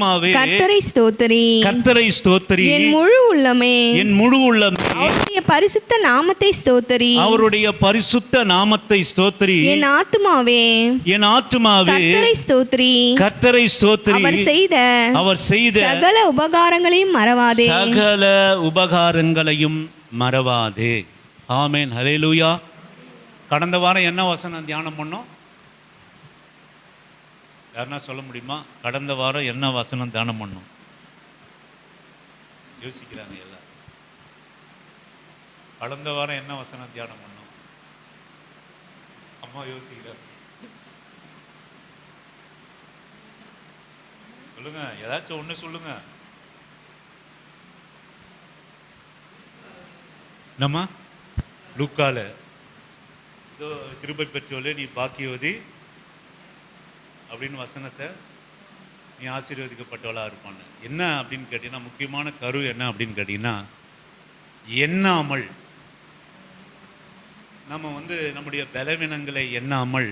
கர்த்தரை ஸ்தோத்திரி, கர்த்தரை ஸ்தோத்திரி, என் முழு உள்ளமே, என் முழு உள்ளமே, அவருடைய பரிசுத்த நாமத்தை ஸ்தோத்திரி, அவருடைய பரிசுத்த நாமத்தை ஸ்தோத்திரி, என் ஆத்துமாவே, என் ஆத்துமாவே, கர்த்தரை ஸ்தோத்திரி, கர்த்தரை ஸ்தோத்திரி, அவர் செய்த சகல உபகாரங்களையும் மறவாதே, சகல உபகாரங்களையும் மறவாதே. ஆமென், ஹல்லேலூயா. கடந்த வாரம் என்ன வசனம் தியானம் பண்ணோம்? யாருன்னா சொல்ல முடியுமா? கடந்த வாரம் என்ன வசனம் தியானம் பண்ணோம்? யோசிக்கிறாங்க எல்லாம். கடந்த வாரம் என்ன வசனம் தியானம் பண்ணோம்? அம்மா யோசிக்கிறாங்க. சொல்லுங்க, ஏதாச்சும் ஒண்ணு சொல்லுங்க. நம்ம லூக்கால கிருபை பெற்றோலே நீ பாக்கியவதி அப்படின்னு வசனத்தை நீ ஆசீர்வதிக்கப்பட்டவளா இருப்பான்னு. என்ன அப்படின்னு கேட்டீங்கன்னா, முக்கியமான கரு என்ன அப்படின்னு கேட்டீங்கன்னா, எண்ணாமல் நம்ம நம்முடைய பலவீனங்களை எண்ணாமல்,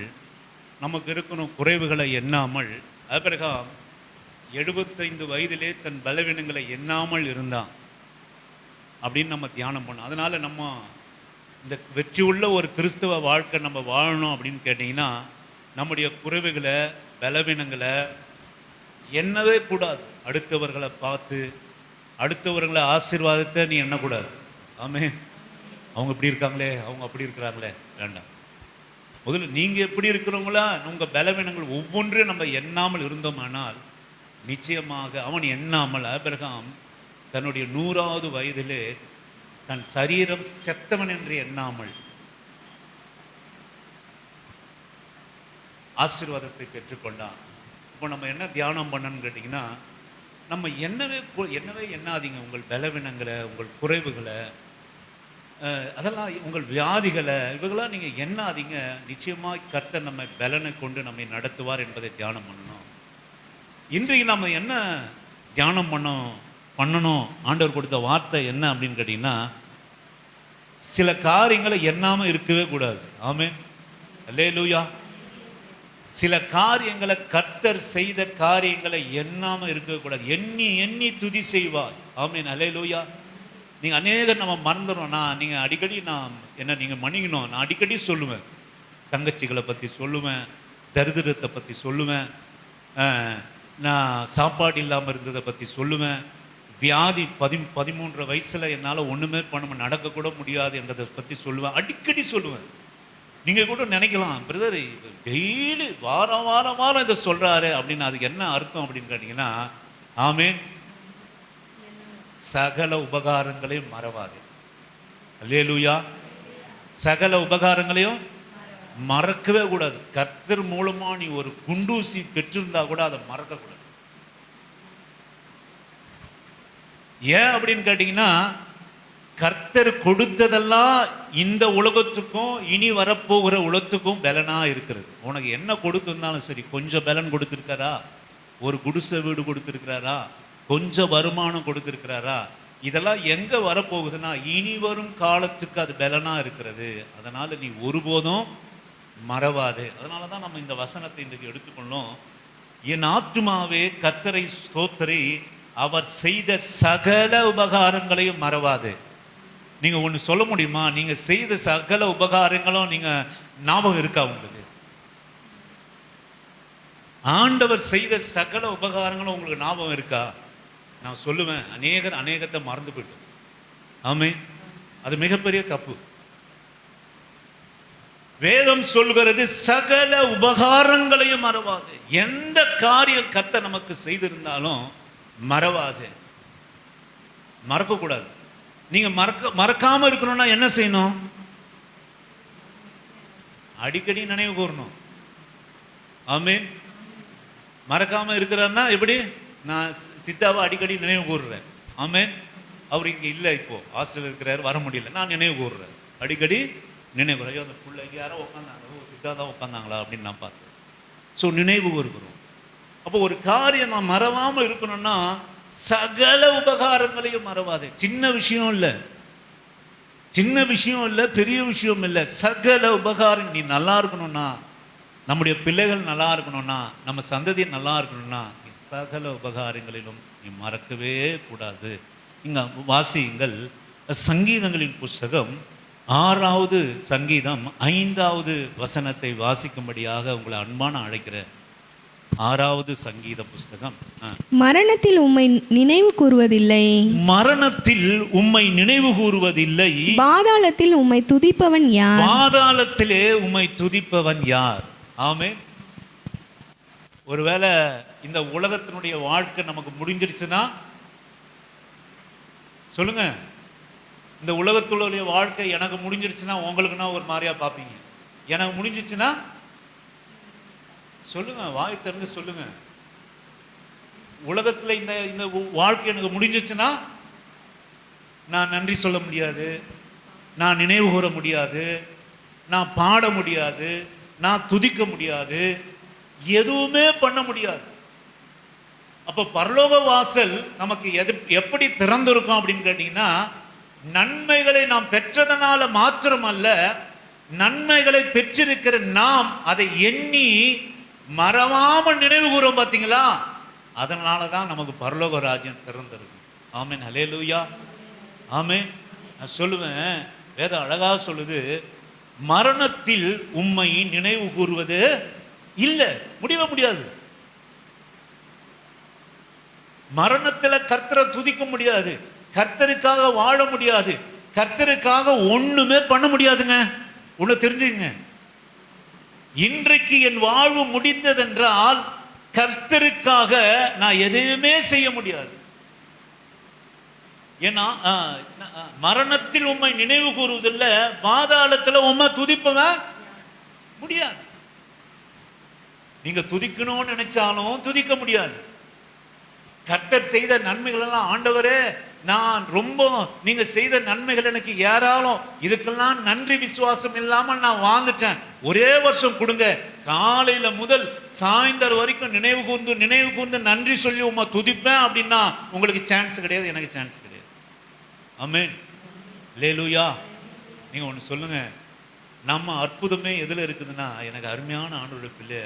நமக்கு இருக்கிற குறைவுகளை எண்ணாமல், அது பிறகு 75 வயதிலே தன் பலவீனங்களை எண்ணாமல் இருந்தான் அப்படின்னு நம்ம தியானம் பண்ணோம். அதனால நம்ம இந்த வெற்றி உள்ள ஒரு கிறிஸ்தவ வாழ்க்கை நம்ம வாழணும் அப்படின்னு கேட்டிங்கன்னா, நம்முடைய குறைவுகளை பலவீனங்களை எண்ணவே கூடாது. அடுத்தவர்களை பார்த்து அடுத்தவர்களை ஆசீர்வாதத்தை நீ எண்ணக்கூடாது. ஆமென். அவங்க இப்படி இருக்காங்களே, அவங்க அப்படி இருக்கிறாங்களே, வேண்டாம். முதல்ல நீங்கள் எப்படி இருக்கிறவங்களா உங்கள் பலவீனங்கள் ஒவ்வொன்றையும் நம்ம எண்ணாமல் இருந்தோமானால் நிச்சயமாக அவன் எண்ணாமல் ஆபிரகாம் தன்னுடைய 100வது வயதிலே தன் சரீரம் செத்தவன் என்று எண்ணாமல் ஆசீர்வாதத்தை பெற்றுக்கொண்டான். இப்போ நம்ம என்ன தியானம் பண்ணணும்னு கேட்டிங்கன்னா, நம்ம என்னவே எண்ணாதீங்க. உங்கள் பலவீனங்களை, உங்கள் குறைவுகளை, அதெல்லாம் உங்கள் வியாதிகளை, இவங்களாம் நீங்கள் எண்ணாதீங்க. நிச்சயமாக கர்த்தர் நம்ம பலனை கொண்டு நம்மை நடத்துவார் என்பதை தியானம் பண்ணணும். இன்றைக்கு நம்ம என்ன தியானம் பண்ணணும் ஆண்டவர் கொடுத்த வார்த்தை என்ன அப்படின்னு கேட்டிங்கன்னா, சில காரியங்களை எண்ணாமல் இருக்கவே கூடாது. ஆமென், அல்லேலூயா. சில காரியங்களை கர்த்தர் செய்த காரியங்களை எண்ணாமல் இருக்கக்கூடாது. எண்ணி எண்ணி துதி செய்வார். ஆமென், அல்லேலூயா. நீங்கள் அநேகர் நம்ம மறந்துடும். நீங்கள் அடிக்கடி நீங்கள் மன்னிக்கணும். நான் அடிக்கடி சொல்லுவேன், தங்கச்சிகளை பற்றி சொல்லுவேன், தரித்திரத்தை பற்றி சொல்லுவேன், நான் சாப்பாடு இல்லாமல் இருந்ததை பற்றி சொல்லுவேன், வியாதி 13 வயசில் என்னால் ஒன்றுமே பண்ண நடக்கக்கூட முடியாது என்றதை பற்றி சொல்லுவேன், அடிக்கடி சொல்லுவேன். நீங்கள் கூட நினைக்கலாம், பிரதர் டெய்லி வாரம் இதை சொல்கிறாரு அப்படின்னு. அதுக்கு என்ன அர்த்தம் அப்படின்னு கேட்டிங்கன்னா, ஆமென், சகல உபகாரங்களையும் மறவாது. அல்லேலூயா. சகல உபகாரங்களையும் மறக்கவே கூடாது. கர்த்தர் மூலமா நீ ஒரு குண்டூசி பெற்றிருந்தா கூட அதை மறக்கக்கூடாது. ஏன் அப்படின்னு கேட்டிங்கன்னா, கர்த்தர் கொடுத்ததெல்லாம் இந்த உலகத்துக்கும் இனி வரப்போகிற உலகத்துக்கும் பலனா இருக்கிறது. உனக்கு என்ன கொடுத்திருந்தாலும் சரி, கொஞ்சம் பலன் கொடுத்துருக்காரா, ஒரு குடிசை வீடு கொடுத்துருக்கிறாரா, கொஞ்சம் வருமானம் கொடுத்துருக்கிறாரா, இதெல்லாம் எங்கே வரப்போகுதுன்னா இனி வரும் காலத்துக்கு அது பலனா இருக்கிறது. அதனால் நீ ஒருபோதும் மறவாது. அதனால தான் நம்ம இந்த வசனத்தை இன்றைக்கு எடுத்துக்கொள்ளோம். என் ஆத்துமாவே கர்த்தரை ஸ்தோத்திரி, அவர் செய்த சகல உபகாரங்களையும் மறவாது. நீங்கள் ஒன்று சொல்ல முடியுமா? நீங்கள் செய்த சகல உபகாரங்களும் நீங்கள் ஞாபகம் இருக்கா உங்களுக்கு? ஆண்டவர் செய்த சகல உபகாரங்களும் உங்களுக்கு ஞாபகம் இருக்கா? நான் சொல்லுவேன், அநேகத்தை மறந்து போயிட்டோம். ஆமென், அது மிகப்பெரிய தப்பு. வேதம் சொல்கிறது சகல உபகாரங்களையும் மறவாது. எந்த காரியம் கர்த்தர் நமக்கு செய்திருந்தாலும் மறவாது, மறக்கக்கூடாது. நீங்க மறக்காம இருக்கணும்னா என்ன செய்யணும்? அடிக்கடி நினைவு கூறணும். ஆமென். மறக்காம இருக்கிறான்னா எப்படி? நான் சித்தாவை அடிக்கடி நினைவு கூறுறேன். ஆமென். அவர் இங்க இல்லை, இப்போ ஹாஸ்டல் இருக்கிறாரு, வர முடியல, நான் நினைவு கூறுறேன், அடிக்கடி நினைவு. ஐயோ அந்த பிள்ளைக்கு யாரோ உட்காந்தாங்க, சித்தா தான் உட்காந்தாங்களா அப்படின்னு நான் பார்த்தேன். ஸோ நினைவு கூறுகிறோம். அப்போ ஒரு காரியம் நான் மறவாமல் இருக்கணும்னா சகல உபகாரங்களையும் மறவாதே. சின்ன விஷயம் இல்லை, பெரிய விஷயம் இல்லை, சகல உபகாரம். நீ நல்லா இருக்கணும்னா, நம்முடைய பிள்ளைகள் நல்லா இருக்கணும்னா, நம்ம சந்ததி நல்லா இருக்கணும்னா, சகல உபகாரங்களிலும் நீ மறக்கவே கூடாது. இங்க வாசியுங்கள், சங்கீதங்களின் புஸ்தகம் 6வது சங்கீதம் 5வது வசனத்தை வாசிக்கும்படியாக உங்களை அன்பான அழைக்கிறேன். 6வது சங்கீத புஸ்தகம். மரணத்தில் உம்மை நினைவு கூறுவதில்லை, மரணத்தில் உம்மை நினைவு கூறுவதில்லை, பாதாளத்தில் உம்மை துதிப்பவன் யார்? பாதாளத்திலே உம்மை துதிப்பவன் யார்? ஆமென். ஒருவேளை இந்த உலகத்தினுடைய வாழ்க்கை நமக்கு முடிஞ்சிருச்சுன்னா சொல்லுங்க, இந்த உலகத்துடைய வாழ்க்கை எனக்கு முடிஞ்சிருச்சுன்னா உங்களுக்குன்னா ஒரு மாதிரியா பார்ப்பீங்க. எனக்கு முடிஞ்சிச்சுன்னா சொல்லுங்க, வாய் திறந்து சொல்லுங்க. உலகத்தில் இந்த இந்த வாழ்க்கை எனக்கு முடிஞ்சிச்சுன்னா நான் நன்றி சொல்ல முடியாது, நான் நினைவு கூற முடியாது, நான் பாட முடியாது, நான் துதிக்க முடியாது, எதுவுமே பண்ண முடியாது. அப்போ பரலோக வாசல் நமக்கு எப்படி திறந்திருக்கும் அப்படின்னு கேட்டீங்கன்னா, நன்மைகளை நாம் பெற்றதனால மாத்திரமல்ல, நன்மைகளை பெற்றிருக்கிற நாம் அதை எண்ணி மறவாமல் நினைவு கூறும். பார்த்தீங்களா? அதனால தான் நமக்கு பரலோக ராஜ்யம் திறந்திருக்கும். ஆமென், ஹல்லேலூயா, ஆமென். நான் சொல்லுவேன், வேதம் அழகா சொல்லுது, மரணத்தில் உம்மை நினைவு கூறுவது இல்லை, முடியவே முடியாது. மரணத்தில் கர்த்தரை துதிக்க முடியாது, கர்த்தருக்காக வாழ முடியாது, கர்த்தருக்காக ஒண்ணுமே பண்ண முடியாதுங்க. ஒண்ணு தெரிஞ்சுங்க, இன்றைக்கு என் வாழ்வு முடிந்ததென்றால் கர்த்தருக்காக நான் எதுவுமே செய்ய முடியாது. ஏன்னா மரணத்தில் உம்மை நினைவு கூறுவதில்லை, பாதாளத்தில் உம்மை துதிப்பவன் முடியாது. நீங்க துதிக்கணும்னு நினைச்சாலும் துதிக்க முடியாது. கர்த்தர் செய்த நன்மைகள் எல்லாம், ஆண்டவரே நான் ரொம்ப நீங்க செய்த நன்மைகள் எனக்கு ஏராளம், இதுக்கெல்லாம் நன்றி விசுவாசம் இல்லாமல் நான் வாழ்ந்துட்டேன், ஒரே வருஷம் கொடுங்க, காலையில முதல் சாயந்தரம் வரைக்கும் நினைவு கூர்ந்து நன்றி சொல்லி உம்மை துதிப்பேன் அப்படின்னா உங்களுக்கு சான்ஸ் கிடையாது, எனக்கு சான்ஸ் கிடையாது. ஆமென், அல்லேலூயா. நீங்க ஒன்று சொல்லுங்க, நம்ம அற்புதமே எதுல இருக்குதுன்னா, எனக்கு அருமையான ஆண்டவருடைய பிள்ளை,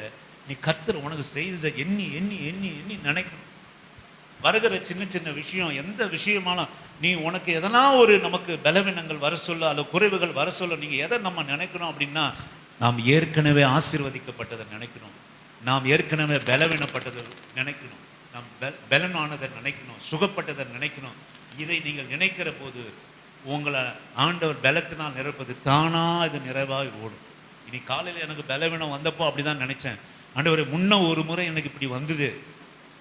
நீ கர்த்தர் உனக்கு செய்ததை எண்ணி எண்ணி எண்ணி எண்ணி நினைக்கணும். வருகிற சின்ன சின்ன விஷயம், எந்த விஷயமாலும் நீ உனக்கு எதனா ஒரு நமக்கு பலவீனங்கள் வர சொல்ல அல்லது குறைவுகள் வர சொல்ல, நீங்கள் எதை நம்ம நினைக்கணும் அப்படின்னா, நாம் ஏற்கனவே ஆசீர்வதிக்கப்பட்டதை நினைக்கணும், நாம் ஏற்கனவே பலவீனப்பட்டதை நினைக்கணும், நாம் பலனானதை நினைக்கணும், சுகப்பட்டதை நினைக்கணும். இதை நீங்கள் நினைக்கிற போது உங்களை ஆண்டவர் பலத்தினால் நிரப்பது தானா இது நிறைவாக ஓடும். இனி காலையில் எனக்கு பலவீனம் வந்தப்போ அப்படி தான் நினச்சேன், ஆண்டவரை முன்ன ஒரு முறை எனக்கு இப்படி வந்தது,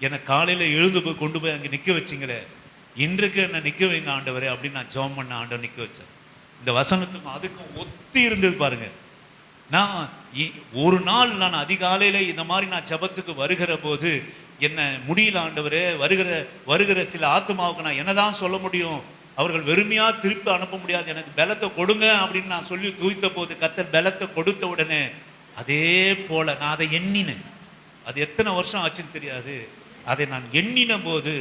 என்னை காலையில் எழுந்து போய் கொண்டு போய் அங்கே நிற்க வச்சிங்களே, இன்றைக்கு என்னை நிற்க வைங்க ஆண்டவரே அப்படின்னு நான் ஜெபம் பண்ண ஆண்டவர் நிற்க வச்சேன். இந்த வசனத்துக்கும் அதுக்கும் ஒத்தி இருந்தது பாருங்க. நான் ஒரு நாள் நான் அதிகாலையில் இந்த மாதிரி நான் ஜெபத்துக்கு வருகிற போது என்ன முடியல ஆண்டவரே, வருகிற சில ஆத்மாவுக்கு நான் என்னதான் சொல்ல முடியும், அவர்கள் வெறுமையாக திருப்பி அனுப்ப முடியாது, எனக்கு பலத்தை கொடுங்க அப்படின்னு நான் சொல்லி தூய்த்த போது கர்த்தர் பலத்தை கொடுத்த உடனே அதே போல நான் அதை எண்ணினேன். அது எத்தனை வருஷம் ஆச்சுன்னு தெரியாது, அதை நான் எண்ணின போது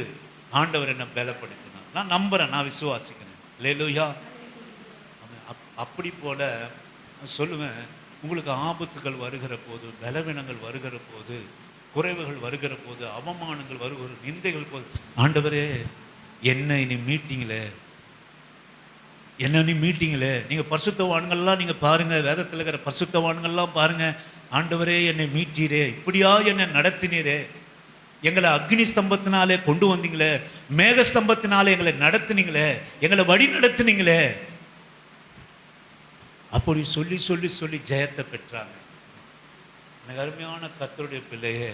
ஆண்டவர் என்னை பலப்படுத்தினார். நான் நம்புறேன், நான் விசுவாசிக்கிறேன். அல்லேலூயா. அப்படி போல சொல்லுவேன், உங்களுக்கு ஆபத்துகள் வருகிற போது, பலவீனங்கள் வருகிற போது, குறைவுகள் வருகிற போது, அவமானங்கள் வருகிற நிந்தைகள் போது, ஆண்டவரே என்னை நீ மீட்டிங்களே, நீங்கள் பரிசுத்தவான்கள்லாம் நீங்கள் பாருங்க, வேதத்தில் இருக்கிற பரிசுத்தவான்கள்லாம் பாருங்க, ஆண்டவரே என்னை மீட்டீரே, இப்படியா என்னை நடத்தினீரே, எங்களை அக்னி ஸ்தம்பத்தினாலே கொண்டு வந்தீங்களே, மேக ஸ்தம்பத்தினாலே எங்களை நடத்தினீங்களே, எங்களை வழி நடத்தினீங்களே, அப்படி சொல்லி சொல்லி சொல்லி ஜெயத்தை பெற்றாங்க. எனக்கு அருமையான கர்த்தருடைய பிள்ளையே,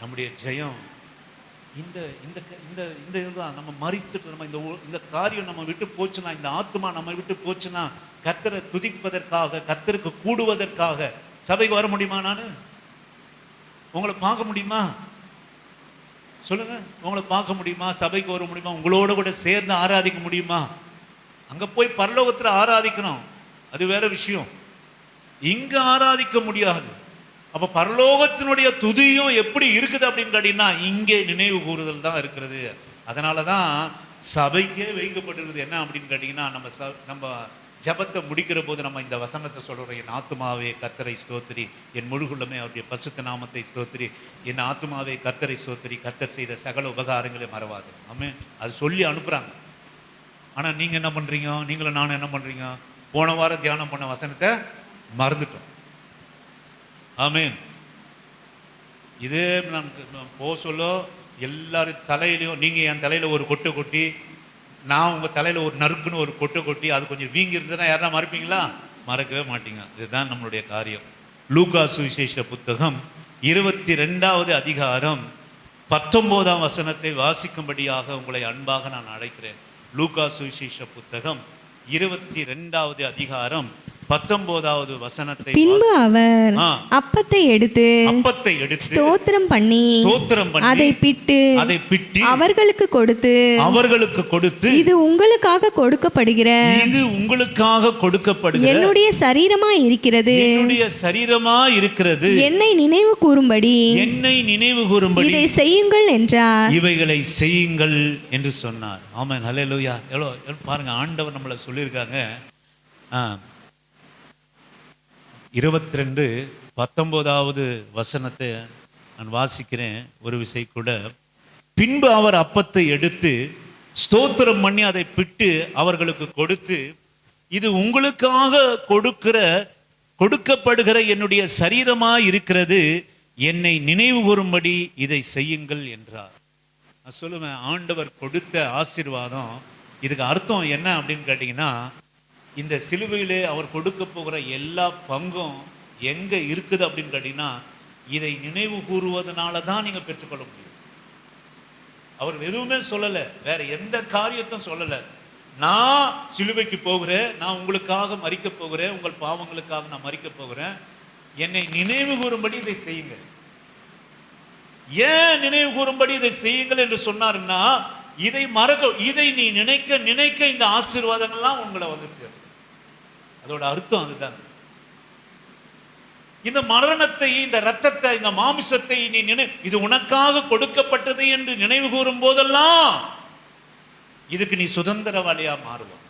நம்முடைய ஜெயம் இந்த இந்த இந்த இந்த இதுதான். நம்ம மறித்துட்டு நம்ம இந்த காரியம் நம்ம விட்டு போச்சுன்னா, இந்த ஆத்மா நம்ம விட்டு போச்சுன்னா, கர்த்தரை துதிப்பதற்காக, கர்த்தருக்கு கூடுவதற்காக சபைக்கு வர முடியுமா? நான் உங்களை பார்க்க முடியுமா? சொல்லுங்க, உங்களை பார்க்க முடியுமா? சபைக்கு வர முடியுமா? உங்களோட கூட சேர்ந்து ஆராதிக்க முடியுமா? அங்க போய் பரலோகத்தில் ஆராதிக்கணும், அது வேற விஷயம். இங்க ஆராதிக்க முடியாது. அப்ப பரலோகத்தினுடைய துதியும் எப்படி இருக்குது அப்படின்னு கேட்டீங்கன்னா, இங்கே நினைவு கூறுதல் தான் இருக்கிறது. அதனாலதான் சபைக்கே வைக்கப்பட்டிருக்குது. என்ன அப்படின்னு கேட்டீங்கன்னா, நம்ம ஜபத்தை முடிக்கிற போது நம்ம இந்த வசனத்தை சொல்கிறோம், என் ஆத்துமாவே கர்த்தரை ஸ்தோத்திரி, என் முழுகுள்ளமே அவருடைய பசுத்த நாமத்தை ஸ்தோத்திரி, என் ஆத்துமாவே கர்த்தரை ஸ்தோத்திரி, கர்த்தர் செய்த சகல உபகாரங்களை மறவாது. ஆமென். அது சொல்லி அனுப்புகிறாங்க. ஆனால் நீங்கள் என்ன பண்ணுறீங்க? நீங்களும் நானும் என்ன பண்ணுறீங்க? போன வாரம் தியானம் பண்ண வசனத்தை மறந்துட்டோம். ஆமென். இதே நான் போக சொல்ல எல்லாரும் தலையிலையும், நீங்கள் என் தலையில் ஒரு கொட்டை கொட்டி, நான் உங்கள் தலையில் ஒரு நறுக்குன்னு ஒரு கொட்டை கொட்டி, அது கொஞ்சம் வீங்கி இருந்ததுன்னா யாரா மறப்பீங்களா? மறக்கவே மாட்டீங்க. இதுதான் நம்மளுடைய காரியம். லூக்கா சுவிசேஷ புத்தகம் 22வது அதிகாரம் 19ஆம் வசனத்தை வாசிக்கும்படியாக உங்களை அன்பாக நான் அழைக்கிறேன். லூக்கா சுவிசேஷ புத்தகம் 22வது அதிகாரம் 19வது வசனத்தை. பின்பு அவர் அப்பத்தை எடுத்து ஸ்தோத்திரம் பண்ணி அதை பிட்டு அவர்களுக்கு கொடுத்து இது உங்களுக்காக கொடுக்கப்படுகிற என்னுடைய சரீரமா இருக்கிறது, என்னை நினைவு கூறும்படி இதை செய்யுங்கள் என்றார். இவைகளை செய்யுங்கள் என்று சொன்னார். ஆமென். ஹல்லேலூயா. எவ்வளவு பாருங்க, ஆண்டவர் நம்மளை சொல்லியிருக்காங்க. 22:19வது வசனத்தை நான் வாசிக்கிறேன் ஒரு விசை கூட. பின்பு அவர் அப்பத்தை எடுத்து ஸ்தோத்திரம் பண்ணி அதை பிட்டு அவர்களுக்கு கொடுத்து, இது உங்களுக்காக கொடுக்கப்படுகிற என்னுடைய சரீரமாய் இருக்கிறது, என்னை நினைவு கூறும்படி இதை செய்யுங்கள் என்றார். நான் சொல்லுவேன், ஆண்டவர் கொடுத்த ஆசீர்வாதம் இதுக்கு அர்த்தம் என்ன அப்படின்னு கேட்டிங்கன்னா, இந்த சிலுவையிலே அவர் கொடுக்க போகிற எல்லா பங்கும் எங்கே இருக்குது அப்படின்னு கேட்டிங்கன்னா, இதை நினைவு கூறுவதனால தான் நீங்கள் பெற்றுக்கொள்ள முடியும். அவர் எதுவுமே சொல்லலை, வேற எந்த காரியத்தையும் சொல்லலை. நான் சிலுவைக்கு போகிறேன், நான் உங்களுக்காக மரிக்க போகிறேன், உங்கள் பாவங்களுக்காக நான் மரிக்க போகிறேன், என்னை நினைவு கூறும்படி இதை செய்யுங்கள். ஏன் நினைவு கூறும்படி இதை செய்யுங்கள் என்று சொன்னாருன்னா, இதை நீ நினைக்க இந்த ஆசீர்வாதங்கள்லாம் உங்களை வந்து சேரும். அதோட அர்த்தம் அதுதான். இந்த மரணத்தை, இந்த ரத்தத்தை, இந்த மாமிசத்தை நீ இது உனக்காக கொடுக்கப்பட்டது என்று நினைவு கூறும் போதெல்லாம் இதுக்கு நீ சுதந்திரவாளியா மாறுவான்.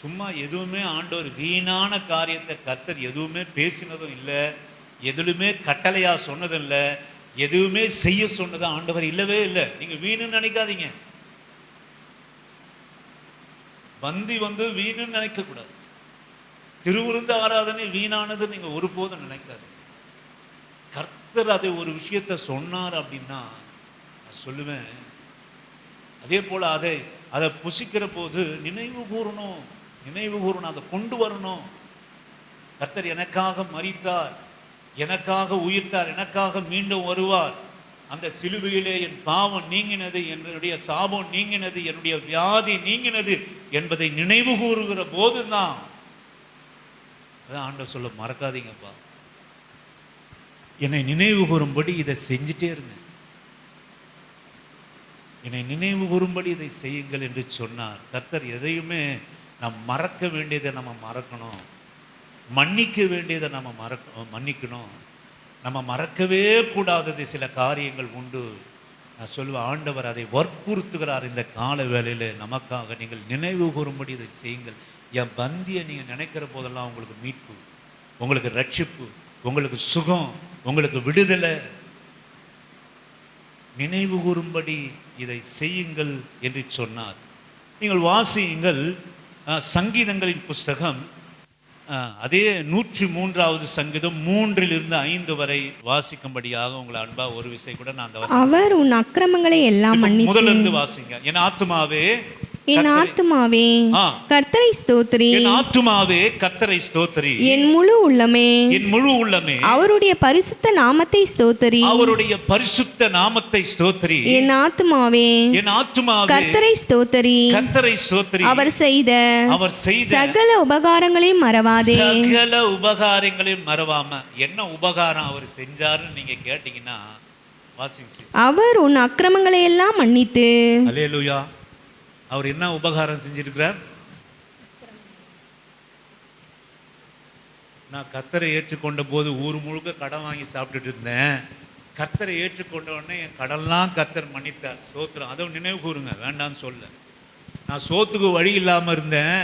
சும்மா எதுவுமே ஆண்டவர் வீணான காரியத்தை கர்த்தர் எதுவுமே பேசினதும் இல்லை, எதுவுமே கட்டளையா சொன்னதும் இல்லை, எதுவுமே செய்ய சொன்னதும் ஆண்டவர் இல்லவே இல்லை. நீங்க வீணுன்னு நினைக்காதீங்க. பந்தி வீணுன்னு நினைக்க கூடாது. திருவிருந்து ஆராதனை வீணானது நீங்க ஒருபோதும் நினைக்காது. கர்த்தர் அதை ஒரு விஷயத்தை சொன்னார் அப்படின்னா நான் சொல்லுவேன், அதே போல அதை புசிக்கிற போது நினைவு கூறணும், அதை கொண்டு வரணும். கர்த்தர் எனக்காக மரித்தார், எனக்காக உயிர்த்தார், எனக்காக மீண்டும் வருவார். அந்த சிலுவையிலே என் பாவம் நீங்கினது, என்னுடைய சாபம் நீங்கினது, என்னுடைய வியாதி நீங்கினது என்பதை நினைவு கூறுகிற போதுதான். அதான் ஆண்டவர் சொல்ல, மறக்காதீங்கப்பா, என்னை நினைவு கூறும்படி இதை செஞ்சுட்டே இருங்க, என்னை நினைவு கூறும்படி இதை செய்யுங்கள் என்று சொன்னார். கர்த்தர் எதையுமே நாம் மறக்க வேண்டியதை நம்ம மறக்கணும், மன்னிக்க வேண்டியதை நம்ம மன்னிக்கணும். நம்ம மறக்கவே கூடாதது சில காரியங்கள் உண்டு. நான் சொல்லுவேன், ஆண்டவர் அதை வற்புறுத்துகிறார் இந்த கால வேளையில் நமக்காக. நீங்கள் நினைவு கூறும்படி இதை செய்யுங்கள். என் பந்தியை நீங்கள் நினைக்கிற போதெல்லாம் உங்களுக்கு மீட்பு, உங்களுக்கு ரட்சிப்பு, உங்களுக்கு சுகம், உங்களுக்கு விடுதலை. நினைவு கூறும்படி இதை செய்யுங்கள் என்று சொன்னார். நீங்கள் வாசியுங்கள் சங்கீதங்களின் புஸ்தகம், அதே 103வது சங்கீதம் 3-5 வரை வாசிக்கும்படியாக உங்களை அன்பா ஒரு விசை கூட நான் அந்த அவர் உன் அக்கிரமங்களை எல்லாம் மன்னித்து. முதல்ல இருந்து வாசிங்க. என் ஆத்துமாவே கர்த்தரை ஸ்தோத்திரி, என் ஆத்துமாவே கர்த்தரை ஸ்தோத்திரி, என் முழு உள்ளமே அவருடைய பரிசுத்த நாமத்தை ஸ்தோத்திரி, என் ஆத்துமாவே கர்த்தரை ஸ்தோத்திரி, அவர் செய்த சகல உபகாரங்களையும் மறவாதே. சகல உபகாரங்களையும் மறவாம. என்ன உபகாரம் அவர் செஞ்சாருன்னு நீங்க கேட்டீங்கன்னா வாசிங்க. அவர் உன் அக்கிரமங்களை எல்லாம் மன்னித்து. அல்லேலூயா. அவர் என்ன உபகாரம் செஞ்சிருக்கிறார்? நான் கர்த்தரை ஏற்றுக்கொண்ட போது ஊர் முழுக்க கடன் வாங்கி சாப்பிட்டுட்டு இருந்தேன். கர்த்தரை ஏற்றுக்கொண்ட உடனே என் கடன்லாம் கர்த்தர் மன்னித்தார். ஸ்தோத்திரம். அதை நினைவு கூறுங்க, வேண்டாம்னு சொல்ல. நான் சோத்துக்கு வழி இல்லாமல் இருந்தேன்,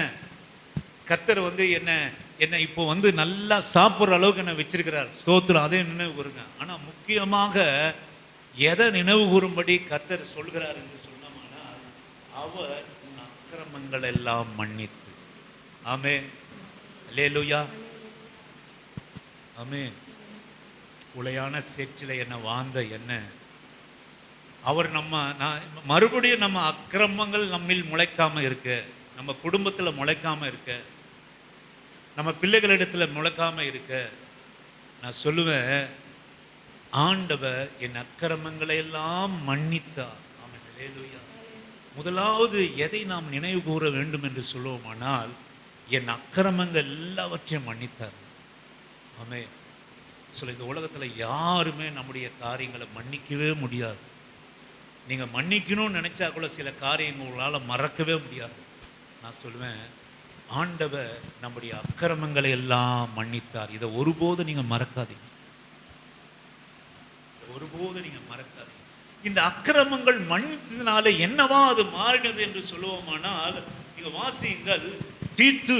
கர்த்தர் வந்து என்ன இப்போ வந்து நல்லா சாப்பிட்ற அளவுக்கு என்ன வச்சிருக்கிறார். ஸ்தோத்திரம். அதே நினைவு கூறுங்க. ஆனால் முக்கியமாக எதை நினைவு கூறும்படி கர்த்தர் சொல்கிறார் என்று சொன்னோம்னால், அவர் உன் அக்கிரமங்கள் எல்லாம் மன்னித்து. ஆமென். அல்லேலூயா. ஆமென். உளையான சேற்றில என்ன வாழ்ந்த என்ன அவர் மறுபடியும் நம்ம அக்கிரமங்கள் நம்மில் முளைக்காம இருக்க, நம்ம குடும்பத்தில் முளைக்காம இருக்க, நம்ம பிள்ளைகளிடத்தில் முளைக்காம இருக்க, நான் சொல்லுவேன், ஆண்டவர் என் அக்கிரமங்களை எல்லாம் மன்னித்தார். ஆமென். அல்லேலூயா. முதலாவது எதை நாம் நினைவு கூற வேண்டும் என்று சொல்லுவோமானால், என் அக்கிரமங்கள் எல்லாவற்றையும் மன்னித்தார். ஆமென். சொல்ல இந்த உலகத்தில் யாருமே நம்முடைய காரியங்களை மன்னிக்கவே முடியாது. நீங்கள் மன்னிக்கணும்னு நினச்சா கூட சில காரியங்கள் உங்களால் மறக்கவே முடியாது. நான் சொல்லுவேன், ஆண்டவர் நம்முடைய அக்கிரமங்களை எல்லாம் மன்னித்தார். இதை ஒருபோது நீங்கள் மறக்காதீங்க, ஒருபோது நீங்கள் மறக்காதீங்க. இந்த அக்கிரமங்கள் மன்னித்ததுனால என்னவா அது மாறினது என்று சொல்லுவோமானால், நீங்கள் வாசியுங்கள். தீத்து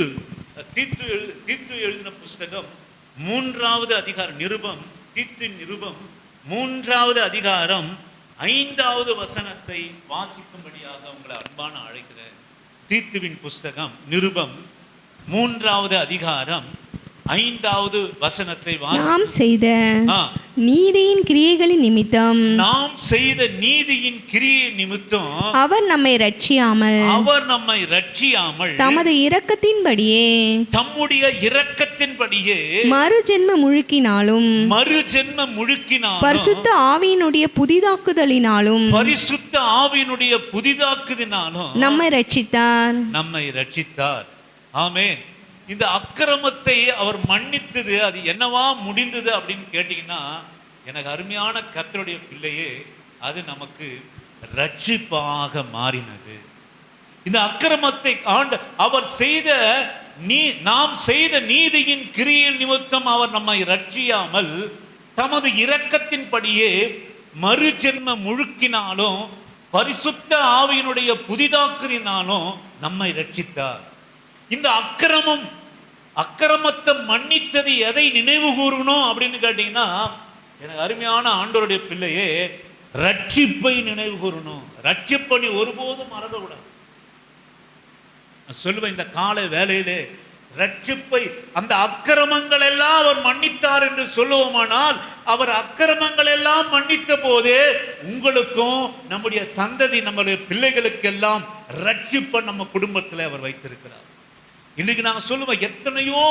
எழுதின புஸ்தகம் 3வது அதிகாரம், தீத்தின் நிருபம் 3வது அதிகாரம் 5வது வசனத்தை வாசிக்கும்படியாக உங்களை அன்பான அழைக்கிறேன். தீத்துவின் புஸ்தகம் நிருபம் 3வது அதிகாரம் 5வது வசனத்தை நாம் செய்த நீதியின் கிரியைகளின் நிமித்தம், நாம் செய்த நீதியின் கிரியை நிமித்தம் அவர் நம்மை ரட்சியாமல் தமது இரக்கத்தின்படியே மறுஜென்ம முழுக்கினாலும் பரிசுத்த ஆவியினுடைய புதிதாக்குதலினாலும் நம்மை ரட்சித்தார். ஆமென். இந்த அக்கிரமத்தை அவர் மன்னித்தது, அது என்னவா முடிந்தது அப்படின்னு கேட்டீங்கன்னா, எனக்கு அருமையான கர்த்தருடைய பிள்ளையே, அது நமக்கு ரட்சிப்பாக மாறினது. இந்த அக்கிரமத்தை அவர் நாம் செய்த நீதியின் கிரியில் நிமித்தம் அவர் நம்மை ரட்சியாமல் தமது இரக்கத்தின்படியே மறுஜென்ம முழுக்கினாலும் பரிசுத்த ஆவியினுடைய புதிதாக்குதினாலும் நம்மை ரட்சித்தார். இந்த அக்கிரமத்தை மன்னித்தது எதை நினைவு கூறணும் அப்படின்னு கேட்டீங்கன்னா, எனக்கு அருமையான ஆண்டவருடைய பிள்ளையே, ரட்சிப்பை நினைவு கூறணும். ரட்சிப்பை நீ ஒருபோதும் மறந்துவிடாது. சொல்லுவேன், இந்த காலை வேலையிலே ரட்சிப்பை, அந்த அக்கிரமங்கள் எல்லாம் அவர் மன்னித்தார் என்று சொல்லுவோமானால், அவர் அக்கிரமங்கள் எல்லாம் மன்னித்த போதே உங்களுக்கும் நம்முடைய சந்ததி, நம்முடைய பிள்ளைகளுக்கெல்லாம் ரட்சிப்பை நம்ம குடும்பத்தில் அவர் வைத்திருக்கிறார். இன்னைக்கு நாங்கள் சொல்லுவோம், எத்தனையோ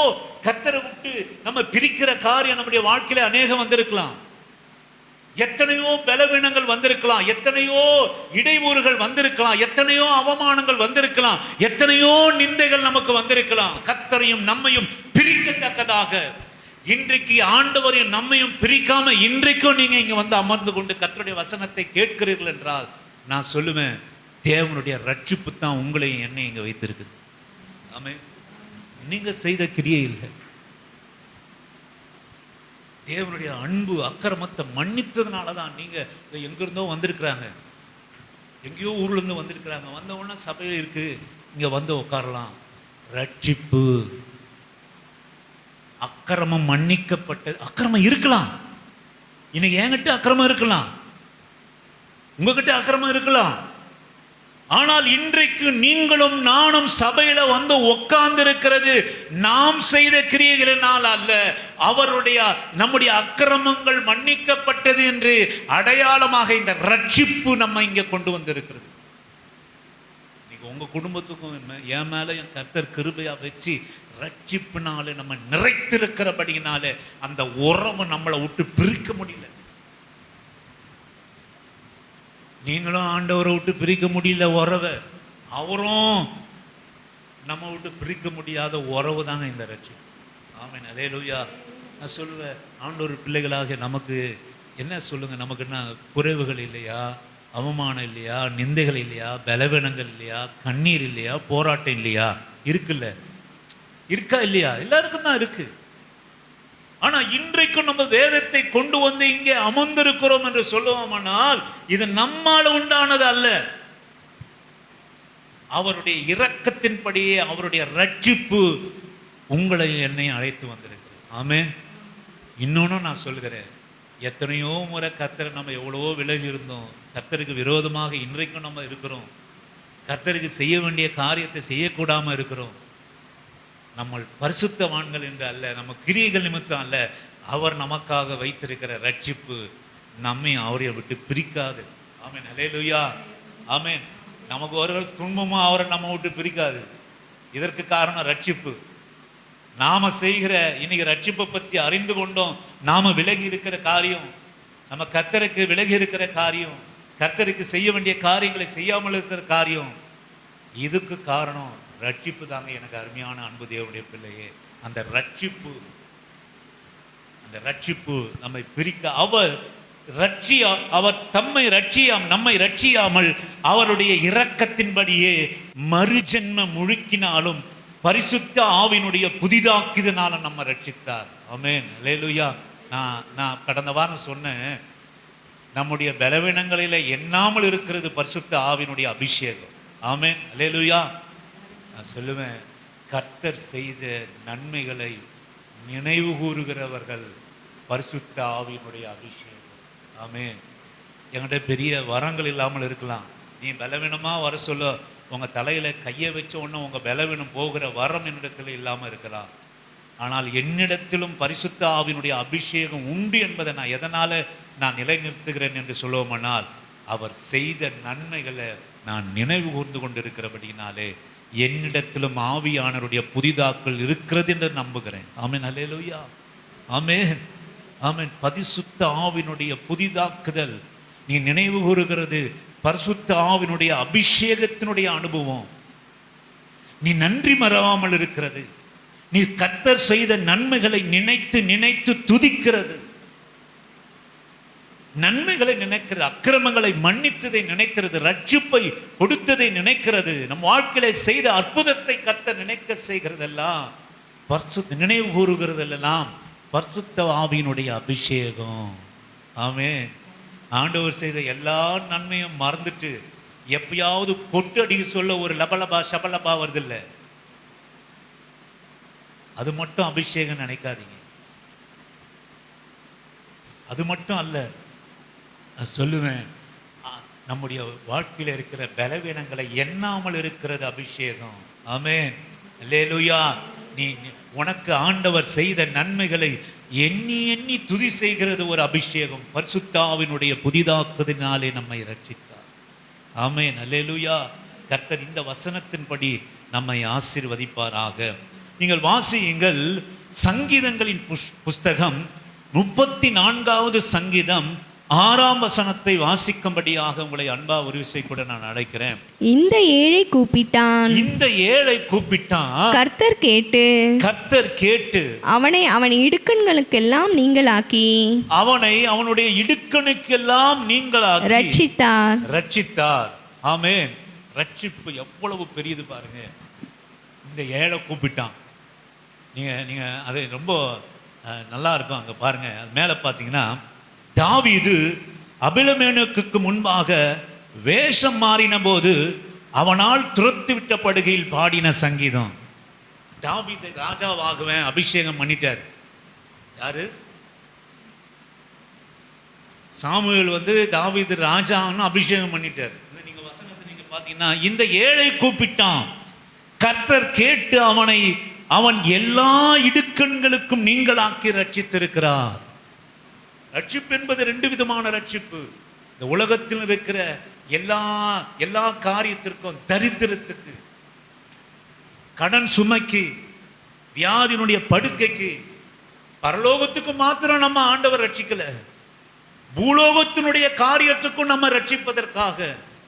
கர்த்தரை விட்டு நம்ம பிரிக்கிற காரியம் நம்முடைய வாழ்க்கையில அநேகம் வந்திருக்கலாம், எத்தனையோ பலவீனங்கள் வந்திருக்கலாம், எத்தனையோ இடையூறுகள் வந்திருக்கலாம், எத்தனையோ அவமானங்கள் வந்திருக்கலாம், எத்தனையோ நிந்தைகள் நமக்கு வந்திருக்கலாம். கர்த்தரையும் நம்மையும் பிரிக்கத்தக்கதாக இன்றைக்கு ஆண்டவரையும் நம்மையும் பிரிக்காம இன்றைக்கும் நீங்க இங்க வந்து அமர்ந்து கொண்டு கர்த்தருடைய வசனத்தை கேட்கிறீர்கள் என்றால், நான் சொல்லுவேன், தேவனுடைய ரட்சிப்பு தான் உங்களையும் என்னை இங்க வைத்திருக்குது. ஆமென். நீங்க செய்த கிரியை இல்லை, தேவனுடைய அன்பு அக்கிரமத்தை மன்னித்ததுனாலதான். நீங்க எங்கிருந்தோ வந்திருக்கிறாங்க, எங்கேயோ ஊர்ல இருந்து வந்திருக்கிறாங்க, வந்த உடனே சபையில் இருக்கு, இங்க வந்து உட்காரலாம். ரட்சிப்பு, அக்கிரமம் மன்னிக்கப்பட்ட, அக்கிரமம் இருக்கலாம், இன்னைக்கு என்கிட்ட அக்கிரமம் இருக்கலாம், உங்ககிட்ட அக்கிரமம் இருக்கலாம், ஆனால் இன்றைக்கு நீங்களும் நானும் சபையில வந்து உட்கார்ந்து இருக்கிறது நாம் செய்த கிரியைகளினால் அல்ல, நம்முடைய அக்கிரமங்கள் மன்னிக்கப்பட்டது என்று அடையாளமாக இந்த ரட்சிப்பு நம்ம இங்க கொண்டு வந்திருக்கிறது. இன்னைக்கு உங்க குடும்பத்துக்கும் என் மேல என் கர்த்தர் கிருபையா வச்சு ரட்சிப்புனால நம்ம நிறைத்திருக்கிறபடினால அந்த உறவு நம்மளை விட்டு பிரிக்க முடியல. நீங்களும் ஆண்டவரை விட்டு பிரிக்க முடியல உறவை, அவரும் நம்ம விட்டு பிரிக்க முடியாத உறவு தாங்க இந்த ரட்சிப்பு. ஆமென். அல்லேலூயா. நான் சொல்லுவேன், ஆண்டவர் பிள்ளைகளாக நமக்கு என்ன சொல்லுங்க, நமக்கு என்ன குறைவுகள் இல்லையா, அவமானம் இல்லையா, நிந்தைகள் இல்லையா, பலவீனங்கள் இல்லையா, கண்ணீர் இல்லையா, போராட்டம் இல்லையா? இருக்குல்ல, இருக்கா இல்லையா? எல்லாருக்கும் தான் இருக்கு. ஆனா இன்றைக்கும் நம்ம வேதத்தை கொண்டு வந்து இங்கே அமர்ந்திருக்கிறோம் என்று சொல்லுவோமானால், இது நம்மால் உண்டானது அல்ல, அவருடைய இரக்கத்தின்படியே அவருடைய ரட்சிப்பு உங்களை என்னை அழைத்து வந்திருக்கு. ஆமென். இன்னொன்னும் நான் சொல்கிறேன், எத்தனையோ முறை கர்த்தரை நம்ம எவ்வளவோ விலகி இருந்தோம், கர்த்தருக்கு விரோதமாக இன்றைக்கும் நம்ம இருக்கிறோம், கர்த்தருக்கு செய்ய வேண்டிய காரியத்தை செய்யக்கூடாமல் இருக்கிறோம். நம்ம பரிசுத்தவான்கள் என்று அல்ல, நம்ம கிரியைகள் நிமித்தம் அல்ல, அவர் நமக்காக வைத்திருக்கிற ரட்சிப்பு நம்மை அவரை விட்டு பிரிக்காது. ஆமென். ஹல்லேலூயா. ஆமென். நமக்கு ஒரு துன்பமும் அவரை நம்ம விட்டு பிரிக்காது. இதற்கு காரணம் ரட்சிப்பு. நாம செய்கிற இன்னைக்கு ரட்சிப்பை பற்றி அறிந்து கொண்டோம், நாம விலகி இருக்கிற காரியம், நம்ம கர்த்தருக்கு விலகி இருக்கிற காரியம், கர்த்தருக்கு செய்ய வேண்டிய காரியங்களை செய்யாமல் இருக்கிற காரியம், இதுக்கு காரணம் ரட்சிப்பு தாங்க. எனக்கு அருமையான அன்பு தேவனுடைய பிள்ளையே, அந்த ரட்சிப்பு நம்மை பிரிக்க அவர் தம்மை நம்மை ரட்சியாமல் அவருடைய இரக்கத்தின்படியே மறுஜென்ம முழுக்கினாலும் பரிசுத்த ஆவியினுடைய புதிதாக்குதனால நம்ம ரட்சித்தார். ஆமென். அல்லேலூயா. நான் கடந்த வாரம் சொன்னேன், நம்முடைய பலவீனங்களில எண்ணாமல் இருக்கிறது பரிசுத்த ஆவியினுடைய அபிஷேகம். ஆமென். அல்லேலூயா. நான் சொல்லுவேன், கர்த்தர் செய்த நன்மைகளை நினைவு கூறுகிறவர்கள் பரிசுத்த ஆவியினுடைய அபிஷேகம். ஆமென். என்கிட்ட பெரிய வரங்கள் இல்லாமல் இருக்கலாம், நீ பலவீனமாக வர சொல்ல உங்கள் தலையில் கையை வச்ச உடனே உங்கள் பலவீனம் போகிற வரம் என்னிடத்தில் இல்லாமல் இருக்கலாம். ஆனால் என்னிடத்திலும் பரிசுத்த ஆவியினுடைய அபிஷேகம் உண்டு என்பதை நான் எதனால் நான் நிலைநிறுத்துகிறேன் என்று சொல்லுவோமானால், அவர் செய்த நன்மைகளை நான் நினைவு கூர்ந்து கொண்டிருக்கிறபடினாலே என்னிடத்திலும் ஆவியானவருடைய புதிதாக்கள் இருக்கிறது என்று நம்புகிறேன். ஆமென். அல்லேலூயா. ஆமென். ஆமென். பரிசுத்த ஆவியினுடைய புதிதாக்குதல் நீ நினைவு கூறுகிறது பரிசுத்த ஆவியினுடைய அபிஷேகத்தினுடைய அனுபவம். நீ நன்றி மறவாமல் இருக்கிறது, நீ கர்த்தர் செய்த நன்மைகளை நினைத்து நினைத்து துதிக்கிறது, நன்மைகளை நினைக்கிறது, அக்கிரமங்களை மன்னித்ததை நினைக்கிறது, ரட்சிப்பை கொடுத்ததை நினைக்கிறது, நம் வாழ்க்கையில செய்த அற்புதத்தை கர்த்தர் நினைக்க செய்கிறதெல்லாம் நினைவு கூறுகிறதெல்லாம் பரிசுத்த ஆவியினுடைய அபிஷேகம். ஆமென். ஆண்டவர் செய்த எல்லா நன்மையும் மறந்துட்டு எப்பயாவது கொட்டு அடிக்க சொல்ல ஒரு லபலபா சபலபா வருதில்லை, அது மட்டும் அபிஷேகம் நினைக்காதீங்க. அது மட்டும் அல்ல, சொல்லுவேன், நம்முடைய வாழ்க்கையில் இருக்கிற பலவீனங்களை எண்ணாமல் இருக்கிறது அபிஷேகம். ஆமென். அல்லேலூயா. நீ உனக்கு ஆண்டவர் செய்த நன்மைகளை எண்ணி எண்ணி துதி செய்கிறது ஒரு அபிஷேகம். பரிசுத்த ஆவியினுடைய புதிதாக்குதலினாலே நம்மை ரட்சித்தார். ஆமென். அல்லேலூயா. கர்த்தர் இந்த வசனத்தின்படி நம்மை ஆசீர்வதிப்பாராக. நீங்கள் வாசியுங்கள், சங்கீதங்களின் புஸ்தகம் 34வது சங்கீதம் 6ஆம் வசனத்தை வாசிக்கும்படியாக உங்களை அன்பா ஒரு விசை கூட நான் அழைக்கிறேன். இந்த ஏழை கூப்பிட்டான், கர்த்தர் கேட்டு அவன் இடுக்கண்களுக்கெல்லாம் நீங்களாக்கி அவனுடைய இடுக்கணுக்கெல்லாம் ரட்சித்தார். ஆமென். ரட்சிப்பு எவ்வளவு பெரியது பாருங்க. இந்த ஏழை கூப்பிட்டான். நீங்க அது ரொம்ப நல்லா இருக்கும். அங்க பாருங்க, மேல பாத்தீங்கன்னா, தாவீது அபிமெலேக்குக்கு முன்பாக வேஷம் மாறின போது அவனால் துரத்து விட்டப்படுகையில் பாடின சங்கீதம். தாவீது ராஜாவாகுவேன் அபிஷேகம் பண்ணிட்டார். யாரு? சாமுவேல் தாவீது ராஜான்னு அபிஷேகம் பண்ணிட்டார். நீங்க வசனத்தை நீங்க பாத்தீங்கன்னா, இந்த ஏழை கூப்பிட்டான், கர்த்தர் கேட்டு அவன் எல்லா இடுக்கண்களுக்கும் நீங்களாக்கி ரட்சித்திருக்கிறார். ரட்சிப்பு என்பது 2 விதமான ரட்சிப்பு. இந்த உலகத்தில் இருக்கிற எல்லா காரியத்திற்கும், தரித்திரத்துக்கு, கடன் சுமைக்கு, வியாதியினுடைய படுக்கைக்கு, பரலோகத்துக்கு மாத்திரம் நம்ம ஆண்டவர் ரட்சிக்கல, பூலோகத்தினுடைய காரியத்துக்கும் நம்ம ரட்சிப்பதற்காக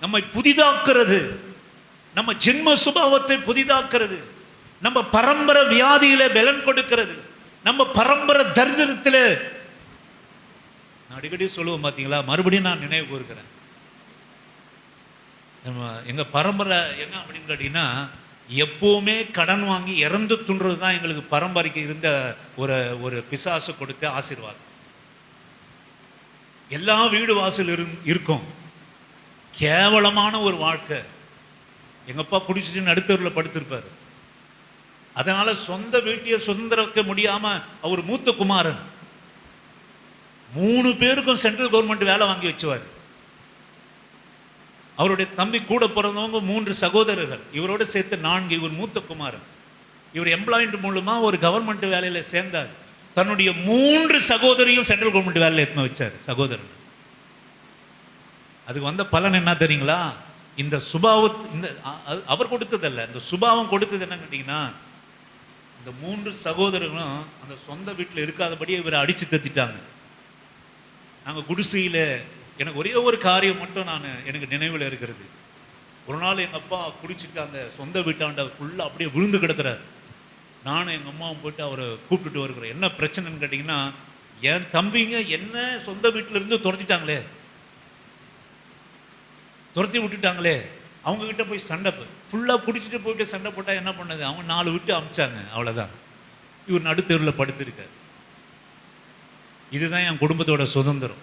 நம்மை புதிதாக்குறது, நம்ம ஜென்ம சுபாவத்தை புதிதாக்குறது, நம்ம பரம்பரை வியாதியில பலன் கொடுக்கிறது, நம்ம பரம்பரை தரித்திரத்தில் அடிக்கடி சொல்லுவோம் பார்த்தீங்களா. மறுபடியும் நான் நினைவு கூறுகிறேன், எங்கள் பரம்பரை என்ன அப்படின்னு கேட்டிங்கன்னா, எப்போவுமே கடன் வாங்கி இறந்து துன்றது தான் எங்களுக்கு பரம்பரைக்கு இருந்த ஒரு பிசாசு கொடுத்த ஆசீர்வாதம். எல்லா வீடு வாசல் இருக்கும், கேவலமான ஒரு வாழ்க்கை. எங்கள் அப்பா குடிச்சிட்டு நடுத்தூரில் படுத்திருப்பார். அதனால சொந்த வீட்டையை சுதந்திரக்க முடியாமல் அவர் மூத்த குமாரன் 3 பேருக்கும் சென்ட்ரல் கவர்மெண்ட் வேலை வாங்கி வச்சுவார். அவருடைய தம்பி கூட பிறந்தவங்க 3 சகோதரர்கள், இவரோட சேர்த்து 4. இவர் மூத்த குமாரன். இவர் எம்ப்ளாய்மெண்ட் மூலமா ஒரு கவர்மெண்ட் வேலையில சேர்ந்தார். தன்னுடைய 3 சகோதரியும் சென்ட்ரல் கவர்மெண்ட் வேலையில் எடுத்து வச்சார் சகோதரர். அதுக்கு வந்த பலன் என்ன தெரியுங்களா? இந்த சுபாவத் இந்த அவர் கொடுத்ததல்ல, இந்த சுபாவம் கொடுத்தது என்ன கேட்டீங்கன்னா, இந்த 3 சகோதரர்களும் அந்த சொந்த வீட்டில் இருக்காதபடியே இவரை அடிச்சு தத்திட்டாங்க. நாங்கள் குடிசையில் எனக்கு ஒரே ஒரு காரியம் மட்டும் எனக்கு நினைவில் இருக்கிறது. ஒரு நாள் எங்கள் அப்பா குடிச்சிட்டு அந்த சொந்த வீட்டாண்ட ஃபுல்லாக அப்படியே விழுந்து கிடக்கிறார். நானும் எங்கள் அம்மாவும் போயிட்டு அவரை கூப்பிட்டுட்டு வருகிறேன். என்ன பிரச்சனைன்னு கேட்டிங்கன்னா, என் தம்பிங்க என்ன சொந்த வீட்டில் இருந்து துரத்திட்டாங்களே, துரத்தி விட்டுட்டாங்களே, அவங்கக்கிட்ட போய் சண்டை ஃபுல்லாக குடிச்சிட்டு போயிட்டு சண்டை போட்டால் என்ன பண்ணது, அவங்க 4 விட்டு அமிச்சாங்க, அவ்வளோதான். இவர் நடுத்தெருவில் படுத்திருக்கார். இதுதான் என் குடும்பத்தோட சுதந்திரம்.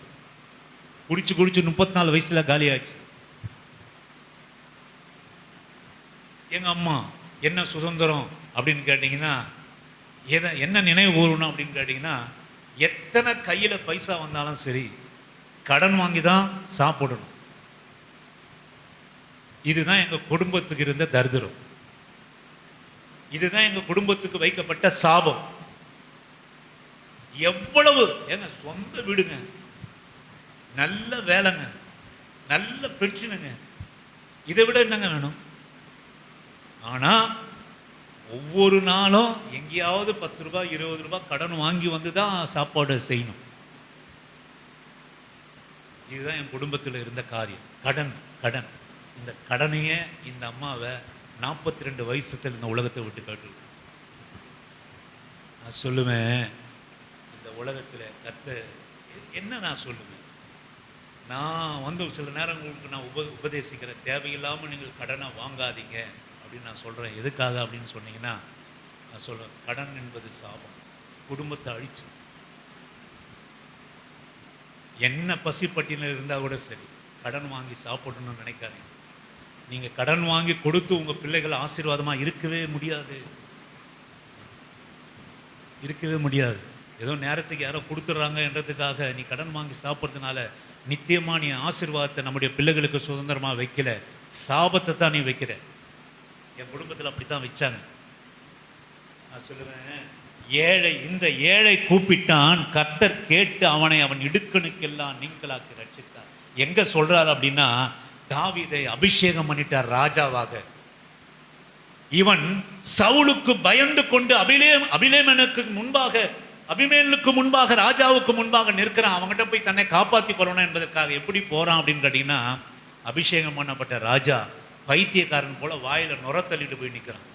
குடிச்சு 34 வயசுல காலியாச்சு. எங்கள் அம்மா என்ன சுதந்திரம் அப்படின்னு கேட்டிங்கன்னா, என்ன நினைவு கூறணும் அப்படின்னு கேட்டிங்கன்னா, எத்தனை கையில் பைசா வந்தாலும் சரி கடன் வாங்கி தான் சாப்பிடணும். இதுதான் எங்கள் குடும்பத்துக்கு இருந்த தரித்திரம். இதுதான் எங்கள் குடும்பத்துக்கு வைக்கப்பட்ட சாபம். எவ்வளவு ஏங்க சொந்த வீடுங்க, நல்ல வேலைங்க, நல்ல பிரச்சனைங்க, இதை விட என்னங்க வேணும்? ஆனா ஒவ்வொரு நாளும் எங்கேயாவது 10 ரூபாய் 20 ரூபாய் கடன் வாங்கி வந்து தான் சாப்பாடு செய்யணும். இதுதான் என் குடும்பத்தில் இருந்த காரியம். கடன் கடன். இந்த கடனையே இந்த அம்மாவை 42 வயசுல இந்த உலகத்தை விட்டு காட்டு. நான் சொல்லுவேன், இந்த உலகத்தில் என்ன நான் சொல்லுவேன், நான் வந்து சில நேரங்களுக்கு நான் உபதேசிக்கிறேன், தேவையில்லாமல் நீங்கள் கடனை வாங்காதீங்க அப்படின்னு நான் சொல்கிறேன். எதுக்காக அப்படின்னு சொன்னீங்கன்னா, நான் சொல்கிறேன், கடன் என்பது சாபம், குடும்பத்தை அழிச்சு. என்ன பசிப்பட்டியில் இருந்தால் கூட சரி, கடன் வாங்கி சாப்பிடணும்னு நினைக்காதீங்க. நீங்கள் கடன் வாங்கி கொடுத்து உங்கள் பிள்ளைகள் ஆசீர்வாதமாக இருக்கவே முடியாது, இருக்கவே முடியாது. ஏதோ நேரத்துக்கு யாரோ கொடுத்துட்றாங்க என்றதுக்காக நீ கடன் வாங்கி சாப்பிட்றதுனால நித்தியமாக நீ ஆசீர்வாதத்தை நம்முடைய பிள்ளைகளுக்கு சுதந்திரமாக வைக்கல, சாபத்தை தான் நீ வைக்கிற. என் குடும்பத்தில் அப்படி தான் வச்சாங்க. நான் சொல்லுவேன், இந்த ஏழை கூப்பிட்டான், கர்த்தர் கேட்டு அவனை அவன் இடுக்கணுக்கெல்லாம் நீங்களாக்கி ரட்சித்தார். எங்க சொல்றார் அப்படின்னா, தாவீதை அபிஷேகம் பண்ணிட்டார் ராஜாவாக. இவன் சவுலுக்கு பயந்து கொண்டு அபிமேலுக்கு முன்பாக ராஜாவுக்கு முன்பாக நிற்கிறான். அவங்ககிட்ட போய் தன்னை காப்பாற்றி கொள்ளணும் என்பதற்காக எப்படி போறான் அப்படின்னு கேட்டீங்கன்னா, அபிஷேகம் பண்ணப்பட்ட ராஜா பைத்தியக்காரன் போல வாயில நுரத்தள்ளிட்டு போய் நிற்கிறான்.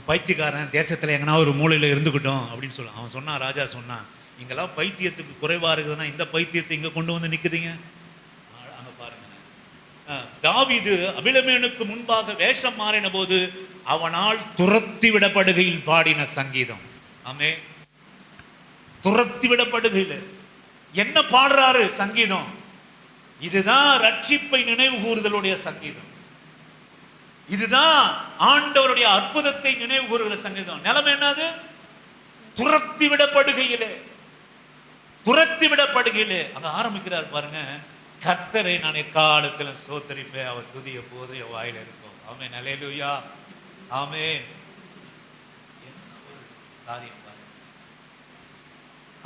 பைத்தியக்காரன் தேசத்துல எங்கன்னா ஒரு மூலையில இருந்துக்கிட்டோம் அப்படின்னு சொல்ல அவன் சொன்னான். ராஜா சொன்னான், இங்கெல்லாம் பைத்தியத்துக்கு குறைவா இருக்குதுன்னா இந்த பைத்தியத்தை இங்க கொண்டு வந்து நிற்குதுங்க. அங்க பாருங்க, தாவீது அபிலமேனுக்கு முன்பாக வேஷம் மாறின போது அவனால் துரத்தி விடப்படுகையில் பாடின சங்கீதம். ஆமே, துரத்தி விடப்படுகையில் என்ன பாடுறாரு சங்கீதம்? இதுதான் ரட்சிப்பை நினைவு கூறுதலுடைய சங்கீதம். இதுதான் ஆண்டவருடைய அற்புதத்தை நினைவு கூறுகிற சங்கீதம். நிலைமை என்னது? துரத்தி விடப்படுகையிலே, துரத்தி விடப்படுகையிலே அங்க ஆரம்பிக்கிறார் பாருங்க, கர்த்தரை நான் எக்காலத்தில் ஸ்தோத்தரிப்பேன், அவர் துதிய போது என் வாயில இருக்கும். ஆமென், அல்லேலூயா, ஆமென். என்ன ஒரு காரியம் பாருங்க.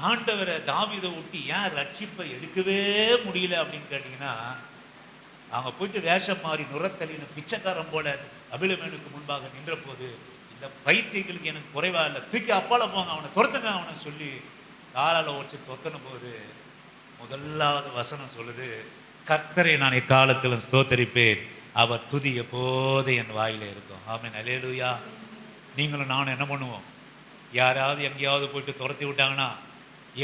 ஆண்டவரை தாவீதை ஒட்டி ஏன் ரட்சிப்பை எடுக்கவே முடியல அப்படின்னு கேட்டீங்கன்னா, அவங்க போயிட்டு வேஷம் மாறி நுரத்தலின பிச்சைக்காரன் போல அபிலமேனுக்கு முன்பாக நின்ற போது, இந்த பைத்தியங்களுக்கு எனக்கு குறைவா இல்லை, தூக்கி அப்பால போங்க, அவனை துரத்துங்க அவனை சொல்லி காலால ஓடிச்சு தொத்தன போது முதலாவது வசனம் சொல்லுது, கர்த்தரை நான் எக்காலத்திலும் ஸ்தோத்தரிப்பேன், அவர் துதி எப்போது என் வாயில இருக்கும். ஆமென், அல்லேலூயா. நீங்களும் நானும் என்ன பண்ணுவோம்? யாராவது எங்கேயாவது போயிட்டு துரத்தி விட்டாங்கன்னா,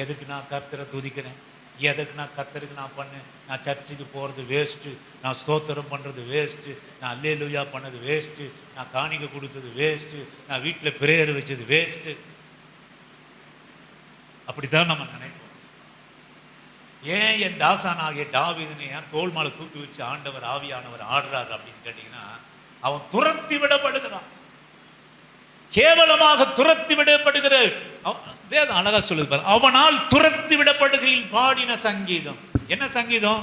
எதுக்கு நான் கர்த்தரை துதிக்கிறேன், எதுக்கு நான் கர்த்தருக்கு நான் பண்ணேன், நான் சர்ச்சுக்கு போகிறது வேஸ்ட்டு, நான் ஸ்தோத்திரம் பண்ணுறது வேஸ்ட்டு, நான் அல்லேலூயா பண்ணது வேஸ்ட்டு, நான் காணிக்கை கொடுத்தது வேஸ்ட்டு, நான் வீட்டில் பிரேயர் வச்சது வேஸ்ட்டு. அப்படித்தான் நம்ம நினைப்போம். ஏன் என் தாசானாகிய தாவீதுனை ஏன் தோல் மேல தூக்கி வச்சு ஆண்டவர் ஆவியானவர் ஆடுறாரு அப்படின்னு கேட்டீங்கன்னா, அவன் துரத்தி விடப்படுகிறான், கேவலமாக துரத்தி விடப்படுகிற வேதம் அழகா சொல்லுது பாரு. அவனால் துரத்தி விடப்படுகையில் பாடின சங்கீதம். என்ன சங்கீதம்?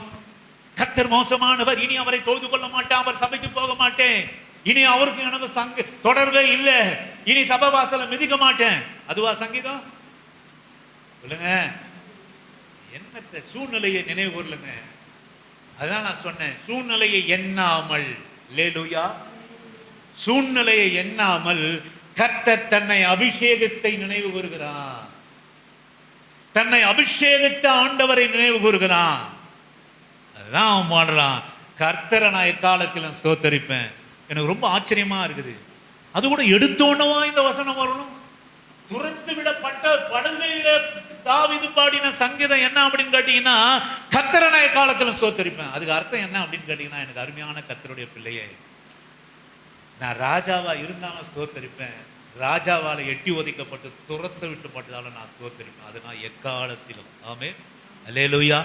கர்த்தர் மோசமானவர், இனி அவரை தொழுது கொள்ள மாட்டேன், அவர் சபைக்கு போக மாட்டேன், இனி அவருக்கு எனக்கு தொடர்பே இல்லை, இனி சபை வாசல மிதிக்க மாட்டேன். அதுவா சங்கீதம்? சொல்லுங்க. என்னத்த சூழ்நிலையை நினைவு கூறலுங்க. அதான் நான் சொன்னேன், சூழ்நிலையை எண்ணாமல், அல்லேலூயா, சூழ்நிலையை எண்ணாமல் கர்த்தர் தன்னை அபிஷேகத்தை நினைவு கூறுகிறான், தன்னை அபிஷேகித்த ஆண்டவரை நினைவு கூறுகிறான். அதுதான் அவன் பாடுறான், கர்த்தரை நான் எக்காலத்திலும் ஸ்தோத்தரிப்பேன். எனக்கு ரொம்ப ஆச்சரியமா இருக்குது. அது கூட எடுத்தோன்னவா இந்த வசனம் வரணும்? துரத்து விடப்பட்ட படுகையில தாவீது பாடின சங்கீதம் என்ன அப்படின்னு கேட்டீங்கன்னா, கர்த்தரை நான் எக்காலத்திலும் ஸ்தோத்தரிப்பேன். அதுக்கு அர்த்தம் என்ன அப்படின்னு கேட்டீங்கன்னா, எனக்கு அருமையான கர்த்தருடைய பிள்ளையே, நான் ராஜாவா இருந்தாலும் ஸ்தோத்தரிப்பேன், ராஜாவால எட்டி ஒதைக்கப்பட்டு துரத்த விட்டுப்பட்டதாலும் நான் ஸ்தோத்தரிப்பேன். அது நான் எக்காலத்திலும். ஆமென், அல்லேலூயா.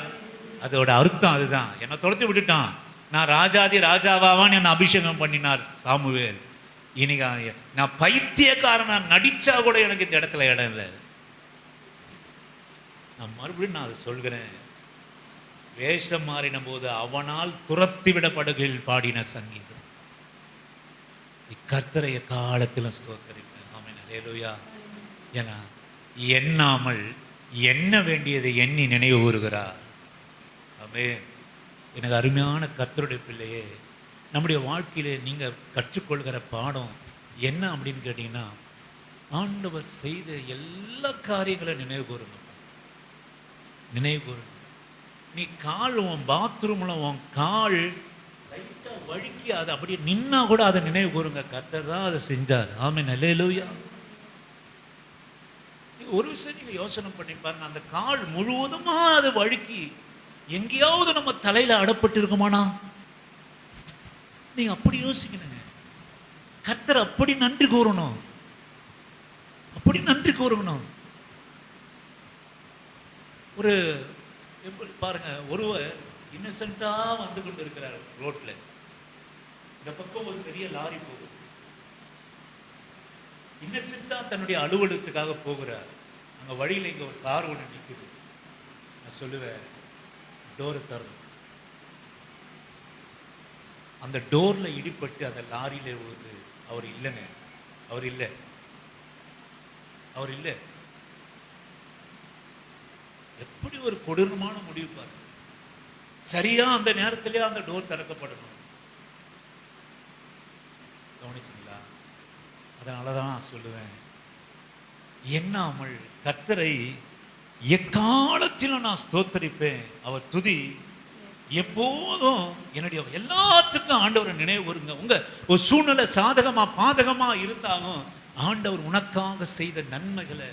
அதோட அர்த்தம் அதுதான். என்னை துரத்தி விட்டுட்டான், நான் ராஜாதி ராஜாவான்னு என்னை அபிஷேகம் பண்ணினார் சாமுவேல். இன்னைக்கு நான் பைத்தியக்காரனா நடிச்சா கூட எனக்கு இந்த இடத்துல இடம் இல்லை. நான் மறுபடியும் நான் அதை சொல்கிறேன், வேஷம் மாறின போது அவனால் துரத்தி விடப்படுகையில் பாடின சங்கீதம். கர்த்தரை காலத்திலும் ஸ்தோத்தரிப்பேன். ஆமென், அல்லேலூயா. ஏன்னா எண்ணாமல் எண்ண வேண்டியதை எண்ணி நினைவு கூறுகிறார். ஆமென். எனக்கு அருமையான கர்த்தருடைய பிள்ளையே, நம்முடைய வாழ்க்கையிலே நீங்கள் கற்றுக்கொள்கிற பாடம் என்ன அப்படின்னு கேட்டிங்கன்னா, ஆண்டவர் செய்த எல்லா காரியங்களும் நினைவு கூறுங்க, நினைவு கூறுங்க. நீ கால் உன் பாத்ரூமில் உன் கால் லைட்டாக வழுக்கி அதை அப்படியே நின்னா கூட அதை நினைவு கூறுங்க, கர்த்தர் தான் அதை செஞ்சார். ஆமென், அல்லேலூயா. ஒரு விஷயம் நீங்கள் யோசனை பண்ணி பாருங்க, அந்த கால் முழுவதுமாக அது வழுக்கி எங்கேயாவது நம்ம தலையில் அடப்பட்டு இருக்குமானா? நீங்க அப்படி யோசிக்கணுங்க. கர்த்தர் அப்படி நன்றி கூறணும், அப்படி நன்றி கூறணும். ஒரு எப்படி பாருங்க, ஒருவர் இன்னசென்ட்டா வந்து கொண்டு இருக்கிறார் ரோட்ல, இந்த பக்கம் ஒரு பெரிய லாரி போகுது, இன்னசென்ட்டா தன்னுடைய அலுவலகத்துக்காக போகிறார். அங்க வழியில இங்க ஒரு கார் ஒன்று நிற்குது. நான் சொல்லுவேன், டோரை திறந்து, அந்த டோர்ல இடிப்பட்டு அந்த லாரியில விழுது. அவர் இல்லைங்க, அவர் இல்லை, அவர் இல்லை. எப்படி ஒரு கொடூரமான முடிவு பாருங்க. சரியா அந்த நேரத்திலே அந்த டோர் திறக்கப்படணும். கவனிச்சிங்களா? அதனாலதான் நான் சொல்லுவேன், எண்ணாமல் கர்த்தரை எக்காலத்திலும் நான் ஸ்தோத்தரிப்பேன். அவர் துதி எப்போதும் என்னுடைய எல்லாத்துக்கும் ஆண்டவரை நினைவு கூறுங்க. உங்க ஒரு சூழ்நிலை சாதகமா பாதகமா இருந்தாலும் ஆண்டவர் உனக்காக செய்த நன்மைகளை,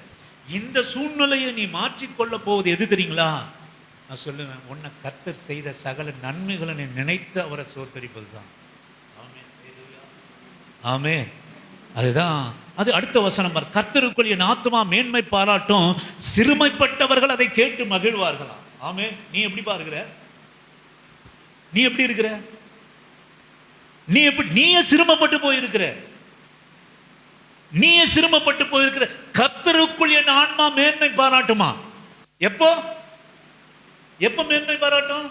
இந்த சூழ்நிலையை நீ மாற்றிக்கொள்ள போவது எது தெரியுங்களா? நான் சொல்லுவேன், உன்னை கர்த்தர் செய்த சகல நன்மைகளை நீ நினைத்து அவரை ஸ்தோத்தரிப்பது தான். ஆமென். அதுதான் அது. அடுத்த வசனம் பார், கர்த்தருக்குள் என் ஆத்துமா மேன்மை பாராட்டும், சிறுமைப்பட்டவர்கள் அதை கேட்டு மகிழ்வார்களாம். ஆமென். நீ எப்படி பாருகிற? நீ எப்படி இருக்கிற? நீ எப்படி? நீயே சிரமப்பட்டு போயிருக்கிற, நீயே சிரமப்பட்டு போயிருக்கிற. கர்த்தருக்குள் என் ஆன்மா மேன்மை பாராட்டுமா? எப்போ எப்ப மேன்மை பாராட்டும்?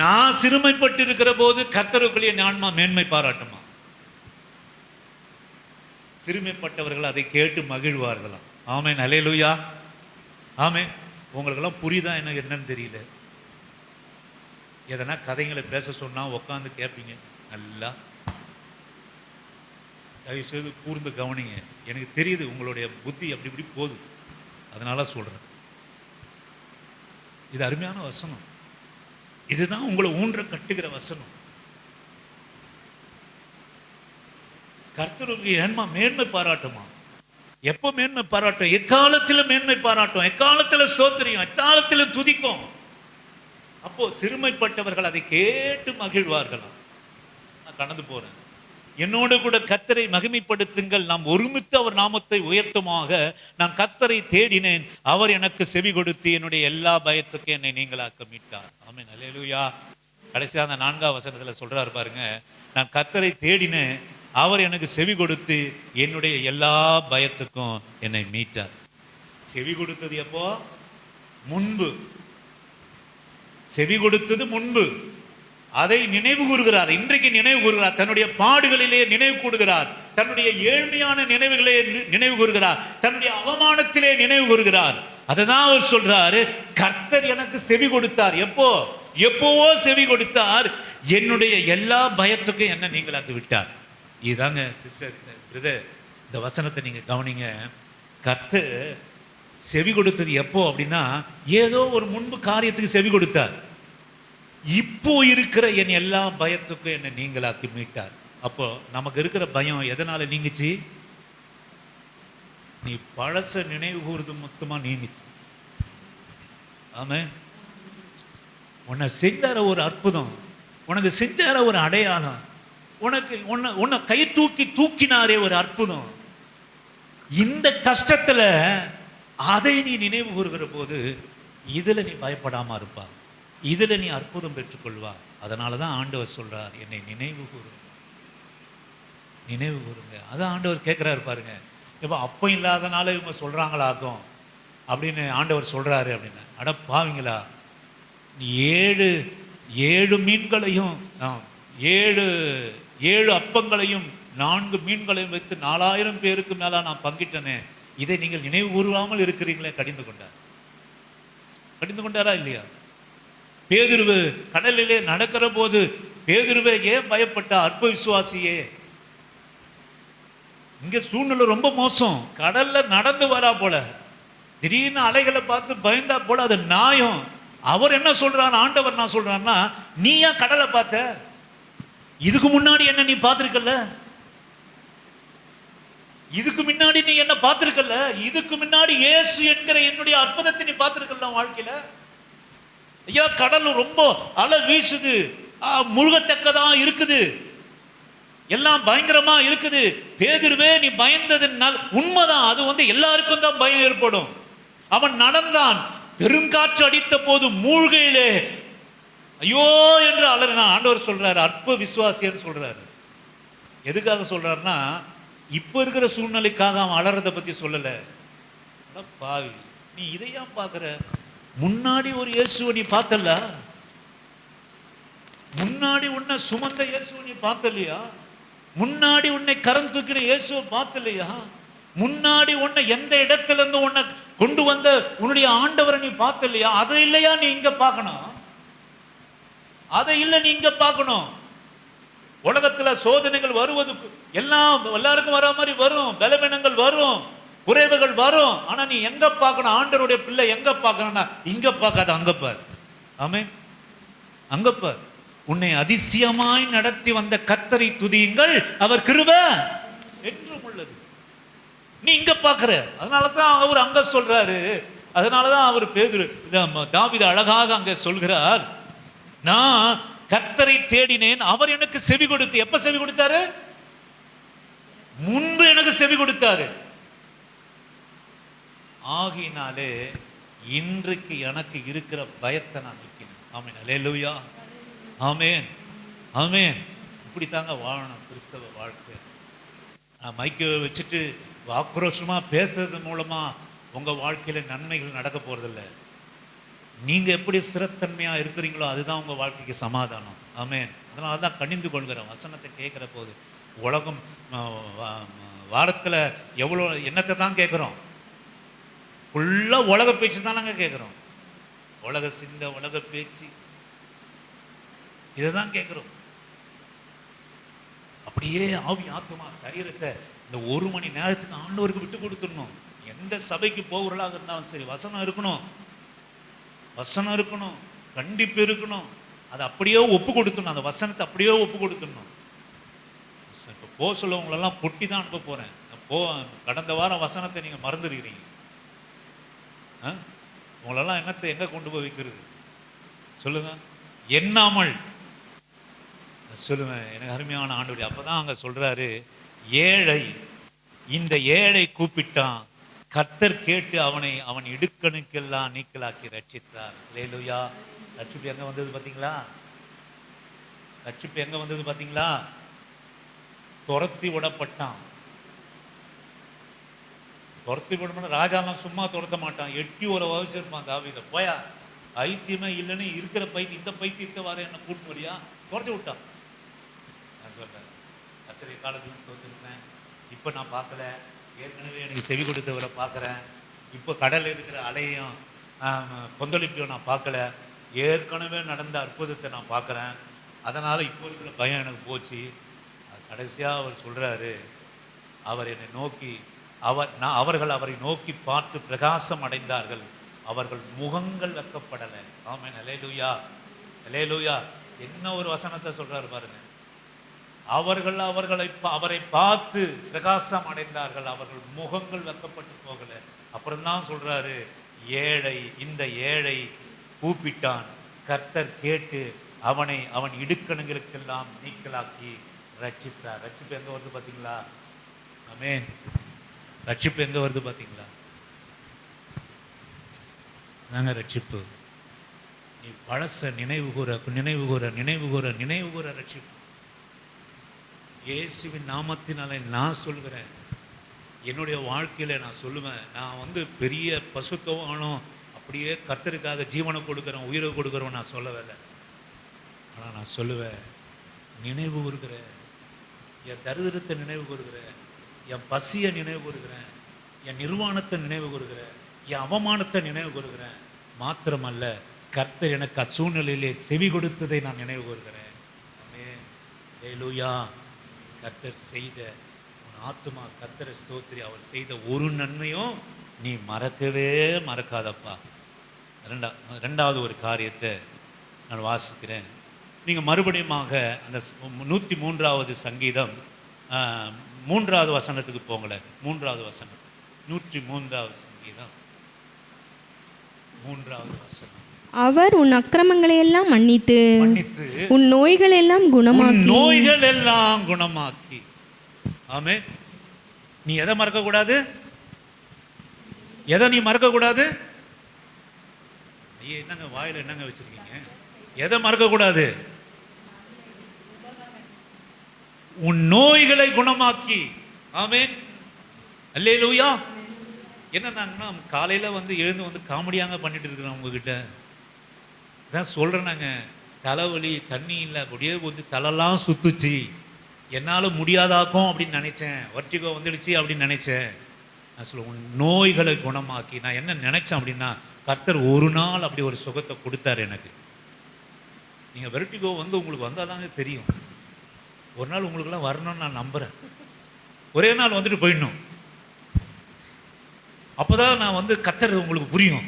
நான் சிறுமைப்பட்டு இருக்கிற போது கர்த்தருக்குள் என் ஆன்மா மேன்மை பாராட்டுமா? சிறுமைப்பட்டவர்கள் அதை கேட்டு மகிழ்வார்களாம். ஆமென், அல்லேலூயா. ஆமென். உங்களுக்கெல்லாம் புரியுதா என்ன என்னன்னு தெரியல. எதனா கதைகளை பேச சொன்னா உட்காந்து கேட்பீங்க. நல்லா தயவு செய்து கூர்ந்து கவனிங்க. எனக்கு தெரியுது உங்களுடைய புத்தி அப்படி இப்படி போகுது, அதனால சொல்றேன். இது அருமையான வசனம். இதுதான் உங்களை ஊன்ற கட்டுகிற வசனம். கர்த்தருக்கு ஏன்மா மேன்மை பாராட்டுமா? எப்போ மேன்மை பாராட்டும்? எக்காலத்திலும் மேன்மை பாராட்டும், எக்காலத்தில் ஸ்தோத்திரியும், எக்காலத்தில் துதிக்கும். அப்போ சிறுமைப்பட்டவர்கள் அதை கேட்டு மகிழ்வார்களாம். நான் கடந்து போறேன். என்னோடு கூட கர்த்தரை மகிமைப்படுத்துங்கள், நாம் ஒருமித்து அவர் நாமத்தை உயர்த்துமாக. நான் கர்த்தரை தேடினேன், அவர் எனக்கு செவி கொடுத்து என்னுடைய எல்லா பயத்துக்கும் என்னை நீங்களாக்க மீட்டார். ஆமென், அல்லேலூயா. கடைசியாக அந்த 4ஆம் வசனத்துல சொல்றாரு பாருங்க, நான் கர்த்தரை தேடினேன், அவர் எனக்கு செவி கொடுத்து என்னுடைய எல்லா பயத்துக்கும் என்னை மீட்டார். செவி கொடுத்தது எப்போ? முன்பு. செவி கொடுத்தது முன்பு, அதை நினைவு கூறுகிறார். இன்றைக்கு நினைவு கூறுகிறார், தன்னுடைய பாடுகளிலே நினைவு கூறுகிறார், தன்னுடைய ஏழ்மையான நினைவுகளே நினைவு கூறுகிறார், தன்னுடைய அவமானத்திலே நினைவு கூறுகிறார். அதுதான் அவர் சொல்றாரு, கர்த்தர் எனக்கு செவி கொடுத்தார். எப்போவோ செவி கொடுத்தார், என்னுடைய எல்லா பயத்துக்கும் என்ன நீங்களாக்கி விட்டார். இதுதாங்க சிஸ்டர் பிரதர், இந்த வசனத்தை நீங்க கவனிங்க. கர்த்தர் செவி கொடுத்தது எப்போ அப்படின்னா, ஏதோ ஒரு முன்பு காரியத்துக்கு செவி கொடுத்தார். இப்போ இருக்கிற என் எல்லா பயத்துக்கும் என்னை நீங்களாக்கி மீட்டார். அப்போ நமக்கு இருக்கிற பயம் எதனால நீங்குச்சு? நீ பழச நினைவு கூறுது மொத்தமா நீங்குச்சு. ஆமென். உன்னை செஞ்சார ஒரு அற்புதம், உனக்கு செஞ்சார ஒரு அடையாளம், உனக்கு உன்னை கை தூக்கினாரே ஒரு அற்புதம். இந்த கஷ்டத்துல அதை நீ நினைவு கூறுகிற போது இதுல நீ பயப்படாம இருப்பா, இதுல நீ அற்புதம் பெற்றுக்கொள்வா. அதனாலதான் ஆண்டவர் சொல்றார், என்னை நினைவு கூறுங்க, நினைவு கூறுங்க. அதான் ஆண்டவர் கேட்கிறாரு பாருங்க. இப்போ அப்போ இல்லாதனால இவங்க சொல்றாங்களாக்கும் அப்படின்னு ஆண்டவர் சொல்றாரு அப்படின்னு. அட பாவீங்களா, நீ ஏழு மீன்களையும் 7 அப்பங்களையும் 4 மீன்களையும் வைத்து 4000 பேருக்கு மேல நான் பங்கிட்டனே, இதை நீங்கள் நினைவு கூறாமல் இருக்கிறீங்களே. கடிந்து கொண்டாரா இல்லையா? பேதுருவு கடலிலே நடக்கிற போது பேதுருவே ஏன் பயப்பட்ட? அற்ப விசுவாசியே. இங்க சூழ்நிலை ரொம்ப மோசம். கடல்ல நடந்து வரா போல, திடீர்னு அலைகளை பார்த்து பயந்தா போல, அது நியாயம். அவர் என்ன சொல்றாரு, ஆண்டவர் நான் சொல்றாருன்னா, நீ ஏன் கடலை பார்த்த? இதுக்கு முன்னாடி என்ன நீ பார்த்திருக்கல? இதுக்கு முன்னாடி நீ என்ன பார்த்திருக்கல? இதுக்கு முன்னாடி இயேசு என்கிற என்னுடைய அற்புதத்தை நீ பார்த்திருக்கல வாழ்க்கையில? ஐயா, கடல் ரொம்ப அலை வீசுது, முழுகத்தக்கதா இருக்குது, எல்லாம் பயங்கரமா இருக்குது. பேதுருவே, நீ பயந்ததுனால் உண்மைதான், அது எல்லாருக்கும் தான் பயம் ஏற்படும். அவன் நடந்தான், பெருங்காற்று அடித்த போது மூழ்கையிலே ஐயோ என்று அலறினான். ஆண்டவர் சொல்றாரு, அற்ப விசுவாசின்னு சொல்றாரு. எதுக்காக சொல்றாருன்னா, இப்ப இருக்கிற சூழ்நிலைக்காக அவன் அலறதை பத்தி சொல்லல. பாவி, நீ இதையா பாக்குற? முன்னாடி ஒரு இயேசுவை நீ பார்த்தல, முன்னாடி உன்னை சுமந்த இயேசுவை நீ பார்த்தலையா? முன்னாடி உன்னை கரம் தூக்கின இயேசுவை பார்த்தலையா? முன்னாடி உன்னை எந்த இடத்துல இருந்து உன்னை கொண்டு வந்த உன்னுடைய ஆண்டவரை நீ பார்த்தலையா? அதை இல்லையா நீ இங்க பார்க்கணும்? அதை இல்லை நீ இங்க பார்க்கணும். உலகத்துல சோதனைகள் வருவதுக்கு எல்லாருக்கும் வர மாதிரி வரும், பலவீனங்கள் வரும், குறைவுகள் வரும். ஆனா நீ எங்க பார்க்கணும்? ஆண்டவருடைய பிள்ளை எங்க பார்க்கணும்னா, இங்க பார்க்காத, அங்க பார். ஆமென், அங்க பார். உன்னை அதிசயமாய் நடத்தி வந்த கர்த்தரை துதியுங்கள், அவர் கிருபை என்றும் உள்ளது. நீ இங்க பார்க்கிற, அதனாலதான் அவர் அங்க சொல்றாரு. அதனாலதான் அவர் பேதுரு தாவீது அழகாக அங்க சொல்கிறார், நான் கர்த்தரை தேடினேன், அவர் எனக்கு செவி கொடுத்து. எப்ப செவி கொடுத்தாரு? முன்பு எனக்கு செவி கொடுத்தாரு. ஆகினாலே இன்றைக்கு எனக்கு இருக்கிற பயத்தை நான் நிற்கிறேன். ஆமென், அல்லேலூயா, ஆமென், ஆமென். இப்படி தாங்க வாழணும் கிறிஸ்தவ வாழ்க்கை. நான் மைக்கை வச்சுட்டு ஆக்ரோஷமா பேசுறது மூலமா உங்க வாழ்க்கையில நன்மைகள் நடக்க போறதில்லை. நீங்க எப்படி ஸ்திரத்தன்மையா இருக்கிறீங்களோ அதுதான் உங்க வாழ்க்கைக்கு சமாதானம். ஆமென். அதனால தான் கணிந்து கொள்கிறேன். வசனத்தை கேட்கிற போது உலகம் வாரத்துல எவ்வளோ என்னத்தை தான் கேட்குறோம்? ஃபுல்லா உலக பேச்சு தான் நாங்கள் கேட்குறோம். உலக சிந்த, உலக பேச்சு, இதை தான் கேட்குறோம். அப்படியே ஆவி ஆத்மா சரீரத்தை இந்த 1 மணி நேரத்துக்கு ஆண்டவருக்கு விட்டு கொடுத்துடணும். எந்த சபைக்கு போகிறவர்களாக இருந்தாலும் சரி, வசனம் இருக்கணும், வசனம் இருக்கணும், கண்டிப்பு இருக்கணும். அதை அப்படியே ஒப்பு கொடுத்துடணும், அந்த வசனத்தை அப்படியே ஒப்பு கொடுத்துடணும். இப்போ போக சொல்லவங்களெல்லாம் பொட்டி தான் அனுப்ப போகிறேன். கடந்த வாரம் வசனத்தை நீங்கள் மறந்துடுகிறீங்க. உங்களெல்லாம் என்னத்தை எங்கே கொண்டு போய் வைக்கிறது சொல்லுங்க? எண்ணாமல் சொல்லுவேன், எனக்கு அருமையான ஆண்டவரே. அப்பதான் அங்க சொல்றாரு, ஏழை, இந்த ஏழை கூப்பிட்டான், கர்த்தர் கேட்டு அவனை அவன் இடுக்கணுக்கெல்லாம் நீக்கலாக்கி ரட்சித்தார். அல்லேலூயா. ரட்சிப்பு எங்க வந்தது பாத்தீங்களா? ரட்சிப்பு எங்க வந்தது பாத்தீங்களா? துரத்தி விடப்பட்டான். துரத்தி விடமான ராஜாலாம் சும்மா துரத்த மாட்டான். எட்டி ஒரு வயசிருப்பான் தாவீத. போயா, ஐத்தியமே இல்லைன்னு இருக்கிற பைத்தியம், இந்த பைத்தியத்தை வர என்ன கூட்டு வரியா, துரத்தி விட்டான். நான் சொல்றேன், கர்த்தருடைய காலத்துல ஸ்தோத்திருப்பேன். இப்போ நான் பார்க்கல, ஏற்கனவே எனக்கு செவி கொடுத்தவரை பார்க்குறேன். இப்போ கடல் இருக்கிற அலையும் கொந்தளிப்பையும் நான் பார்க்கல. ஏற்கனவே நடந்த அற்புதத்தை நான் பார்க்குறேன். அதனால் இப்போ இருக்கிற பயம் எனக்கு போச்சு. அது கடைசியாக அவர் சொல்கிறாரு, அவர் என்னை நோக்கி அவர்கள் அவரை நோக்கி பார்த்து பிரகாசம் அடைந்தார்கள், அவர்கள் முகங்கள் வெக்கப்படலை. ஆமென். அல்லேலூயா, அல்லேலூயா. என்ன ஒரு வசனத்தை சொல்றாரு பாருங்க. அவரை பார்த்து பிரகாசம் அடைந்தார்கள், அவர்கள் முகங்கள் வெக்கப்பட்டு போகல. அப்புறம்தான் சொல்றாரு, ஏழை, இந்த ஏழை கூப்பிட்டான், கர்த்தர் கேட்டு அவன் இடுக்கணுங்களுக்கெல்லாம் நீக்கலாக்கி ரட்சித்தார். ரட்சிப்பு எங்க வருது பாத்தீங்களா? ஆமென். ரட்சிப்பு எங்க வருது பாத்தீங்களா? நாங்க ரட்சிப்பு. நீ பழச நினைவுகூர ரட்சிப்பு. இயேசுவின் நாமத்தினால நான் சொல்கிறேன், என்னுடைய வாழ்க்கையில நான் சொல்லுவேன், நான் பெரிய பசுத்தவானோ அப்படியே கர்த்தருக்காக ஜீவனை கொடுக்குறேன், உயிரை கொடுக்குறோம் நான் சொல்லவில்லை. ஆனால் நான் சொல்லுவேன், நினைவு கூறுகிறேன், என் தரித்திரத்தை நினைவு கூறுகிறேன், என் பசியை நினைவு கூறுகிறேன், என் நிர்வாணத்தை நினைவு கூறுகிறேன், என் அவமானத்தை நினைவு கூறுகிறேன். மாத்திரமல்ல, கர்த்தர் எனக்கு அச்சூழ்நிலையிலே செவி கொடுத்ததை நான் நினைவு கூறுகிறேன். ஆமென். அல்லேலூயா. கர்த்தர் செய்த உன் ஆத்துமா கர்த்தரை ஸ்தோத்திரி. அவர் செய்த ஒரு நன்மையும் நீ மறக்கவே மறக்காதப்பா. ரெண்டாவது ஒரு காரியத்தை நான் வாசிக்கிறேன். நீங்கள் மறுபடியுமாக அந்த 103வது சங்கீதம் 3வது வசனத்துக்கு போங்களேன். 3வது வசனம், 103வது சங்கீதம் 3வது வசனம். அவர் உன் அக்கிரமங்களை எல்லாம் மன்னித்து உன் நோய்கள் எல்லாம் குணமாக்கி. ஆமென். நீ எதை மறக்க கூடாது? எதை நீ மறக்க கூடாது? ஐயே, என்னங்க வாயில என்னங்க வச்சிருக்கீங்க? எதை மறக்க கூடாது? உன் நோய்களை குணமாக்கி. ஆமென். அல்லேலூயா. என்னன்னா காலையில எழுந்து காமெடியாங்க பண்ணிட்டு இருக்கிறோம் உங்ககிட்ட. அதான் சொல்றேன், நாங்க தலைவலி, தண்ணி இல்லை, அப்படியே தலைலாம் சுத்துச்சு, என்னால் முடியாதாக்கும் அப்படின்னு நினைச்சேன், வர்ட்டிகோ வந்துடுச்சு அப்படின்னு நினைச்சேன். நான் சொல்லுவேன், உன் நோய்களை குணமாக்கி. நான் என்ன நினைச்சேன் அப்படின்னா, கர்த்தர் ஒரு நாள் அப்படி ஒரு சுகத்தை கொடுத்தாரு எனக்கு. நீங்க வெர்ட்டிகோ உங்களுக்கு வந்தாதாங்க தெரியும். ஒரு நாள் உங்களுக்குலாம் வரணும்னு நான் நம்புறேன். ஒரே நாள் போயிடணும். அப்போதான் நான் கர்த்தர் உங்களுக்கு புரியும்.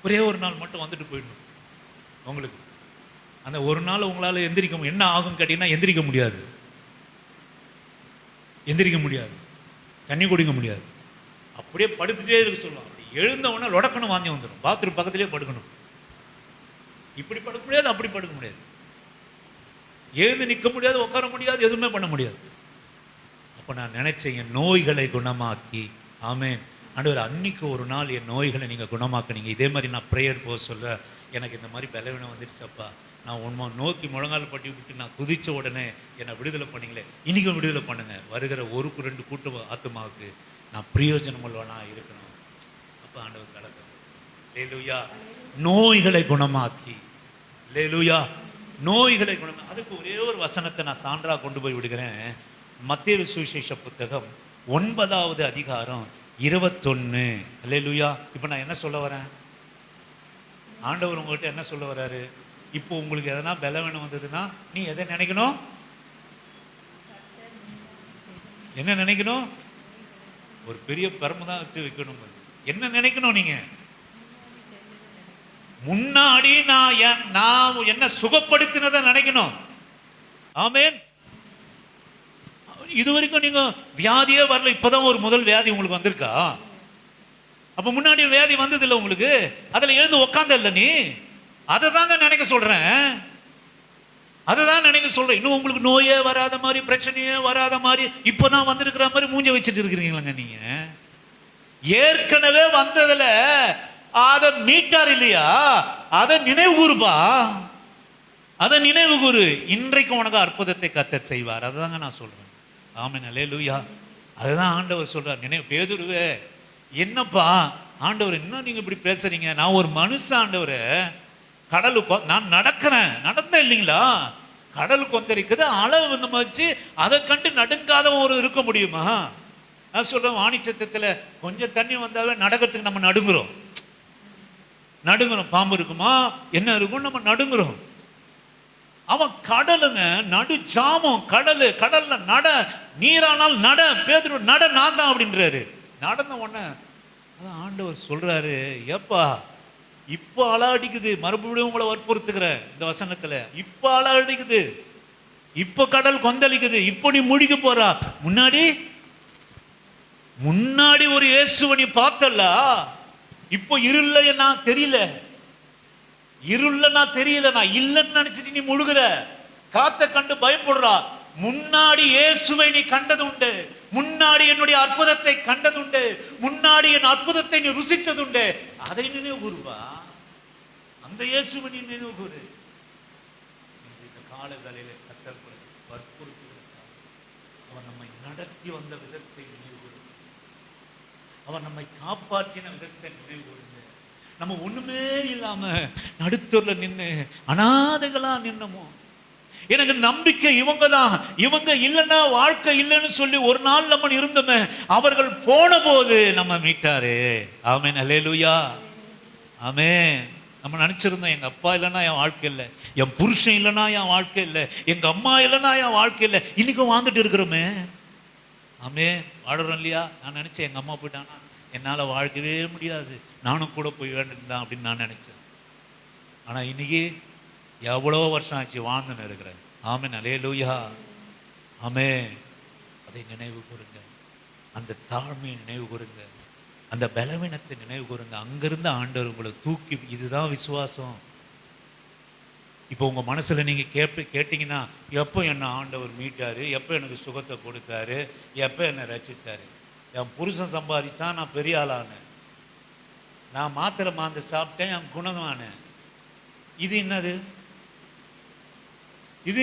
ஒரே ஒரு நாள் மட்டும் போயிடணும். உங்களுக்கு அந்த ஒரு நாள் உங்களால் எந்திரிக்க என்ன ஆகும் கேட்டீங்கன்னா, எந்திரிக்க முடியாது, தண்ணி குடிக்க முடியாது, அப்படியே படுத்துட்டே இருக்க சொல்லுவாங்க. அப்படி எழுந்த உடனே லொடக்கணும், வாந்தி வந்துடும். பாத்ரூம் பக்கத்திலே படுக்கணும். இப்படி படுக்க முடியாது, அப்படி படுக்க முடியாது, எழுந்து நிற்க முடியாது, உட்கார முடியாது, எதுவுமே பண்ண முடியாது. அப்போ நான் நினைச்சேன், என் நோய்களை குணமாக்கி. ஆமென். ஆண்டவர், அன்னைக்கு ஒரு நாள் என் நோய்களை நீங்கள் குணமாக்குனீங்க. இதே மாதிரி நான் ப்ரேயர் போக சொல்ல, எனக்கு இந்த மாதிரி பலவீனம் வந்துடுச்சப்பா, நான் உண்மை நோக்கி முழங்கால் பட்டி விட்டு நான் துதிச்ச உடனே என்னை விடுதலை பண்ணீங்களே, இன்றைக்கும் விடுதலை பண்ணுங்க. வருகிற 1-2 கூட்ட ஆத்துமாவுக்கு நான் பிரயோஜனம் உள்ளவனா இருக்கணும். அப்போ ஆண்டவர் கலக்க. அல்லேலூயா. நோய்களை குணமாக்கி. அல்லேலூயா. நோய்களை குணமாக்கி. அதுக்கு ஒரே ஒரு வசனத்தை நான் சான்றாக கொண்டு போய் விடுகிறேன். மத்தேயு சுவிசேஷ புத்தகம் 9வது அதிகாரம் 21. அல்லேலூயா. இப்போ நான் என்ன சொல்ல வரேன்? ஆண்டவர் உங்கள்கிட்ட என்ன சொல்ல வர்றாரு? இப்போ உங்களுக்கு எதனா பலவீனம் வந்ததுன்னா நீ எதை நினைக்கணும்? என்ன நினைக்கணும்? ஒரு பெரிய பெருமை தான் வச்சு வைக்கணும். என்ன நினைக்கணும்? நீங்க முன்னாடி நான் என்ன சுகப்படுத்தினதை நினைக்கணும். ஆமென். இது வரைக்கும் நீங்க வியாதியே வரல, இப்பதான் ஒரு முதல் வியாதி உங்களுக்கு வந்திருக்கா? அப்ப முன்னாடி வியாதி வந்தது இல்லை உங்களுக்கு, அதுல எழுந்து உக்காந்த இல்லை நீ, அதை தாங்க நினைக்க சொல்றேன். அதுதான் நினைக்க சொல்றேன். இன்னும் உங்களுக்கு நோயே வராத மாதிரி, பிரச்சனையே வராத மாதிரி, இப்பதான் வந்திருக்கிற மாதிரி மூஞ்ச வச்சுட்டு இருக்கிறீங்களா நீங்க? ஏற்கனவே வந்ததுல அதை மீட்டார் இல்லையா? அதை நினைவு கூறுப்பா, அதை நினைவு கூறு. இன்றைக்கு உனக்கு அற்புதத்தை கர்த்தர் செய்வார். அதுதாங்க நான் சொல்றேன். ஆமென், அல்லேலூயா. அதுதான் ஆண்டவர் சொல்றார். நினைவு. பேதுருவே, என்னப்பா ஆண்டவர் என்ன நீங்க இப்படி பேசுறீங்க? நான் ஒரு மனுஷன் ஆண்டவரே, கடலுக்கு நான் நடந்தேன் இல்லைங்களா? கடல் கொந்தளிக்குது, அளவு வந்து வச்சு அதை கண்டு நடுங்காதவன் ஒரு இருக்க முடியுமா? நான் சொல்றேன், வாணிச்சத்தத்தில் கொஞ்சம் தண்ணி வந்தாவே நடக்கிறதுக்கு நம்ம நடுங்குறோம். பாம்பு இருக்குமா என்ன இருக்கும், நம்ம நடுங்குறோம். அவன் கடலுங்க, நடு ஜாமம், கடல்ல நட, நீரானால் நட, பேதுரு நட, நான் தான் அப்படின்றாரு. நடந்த உடனே ஆண்டவர் சொல்றாரு, ஏப்பா இப்போ அல அடிக்குது, மறுபடியும் உங்களை வற்புறுத்துக்கிற இந்த வசனத்துல, இப்போ அல அடிக்குது, இப்போ கடல் கொந்தளிக்குது, இப்போ நீ முழிக்க போறா. முன்னாடி ஒரு இயேசுவை நீ பார்த்தல்ல, இப்போ இருள நான் தெரியல, நான் இல்லைன்னு நினைச்சிட்டு நீ முழுகுற, காத்த கண்டு பயப்படுறா. முன்னாடி இயேசுவை நீ கண்டது உண்டு, முன்னாடி என்னுடைய அற்புதத்தை கண்டது உண்டு, முன்னாடி என் அற்புதத்தை நீ ருசித்தது உண்டு. அதை நினைவு கூறுவா, அந்த இயேசுவை நீ நினைவு கூறு. இந்த கால வேளையில கர்த்தர் வற்புறுத்துகிறார். அவன் நம்மை நடத்தி வந்த விதத்தை நினைவு கூறு, அவன் நம்மை காப்பாற்றின விதத்தை நினைவு கூறுங்க. நம்ம ஒண்ணுமே இல்லாம நடுத்தூர்ல நின்று அனாதைகளா நின்னமோ, எனக்கு நம்பிக்கை இவங்க தான், இவங்க இல்லைன்னா வாழ்க்கை இல்லைன்னு சொல்லி ஒரு நாள் நம்ம இருந்தோமே, அவர்கள் போன போது நம்ம மீட்டாரு. ஆமென், அல்லேலூயா. ஆமென். நம்ம நினைச்சிருந்தோம், எங்க அப்பா இல்லைன்னா என் வாழ்க்கை இல்லை, என் புருஷன் இல்லைன்னா என் வாழ்க்கை இல்லை, எங்க அம்மா இல்லைன்னா என் வாழ்க்கை இல்லை. இன்னைக்கும் வாழ்ந்துட்டு இருக்கிறோமே. ஆமென், வாடுறோம் இல்லையா? நான் நினைச்சேன், எங்க அம்மா போயிட்டானா என்னால் வாழ்க்கவே முடியாது, நானும் கூட போய் வேண்டியிருந்தான் அப்படின்னு நான் நினைச்சேன். ஆனா இன்னைக்கு எவ்வளோ வருஷம் ஆச்சு வாழ்ந்துன்னு இருக்கிறேன். ஆமென், அல்லேலூயா. ஆமென். அதை நினைவு கூறுங்க, அந்த தாழ்மையை நினைவு கூறுங்க, அந்த பலவீனத்தை நினைவு கூறுங்க. அங்கிருந்து ஆண்டவர் உங்களை தூக்கி, இதுதான் விசுவாசம். இப்போ உங்க மனசுல நீங்க கேட்டீங்கன்னா, எப்போ என்ன ஆண்டவர் மீட்டாரு, எப்போ எனக்கு சுகத்தை கொடுத்தாரு, எப்போ என்னை ரட்சித்தாரு? என் புருஷன் சம்பாதிச்சா நான் பெரிய ஆளானேன், நான் மாத்திரை மாந்து சாப்பிட்டேன், என் குணமானேன். இது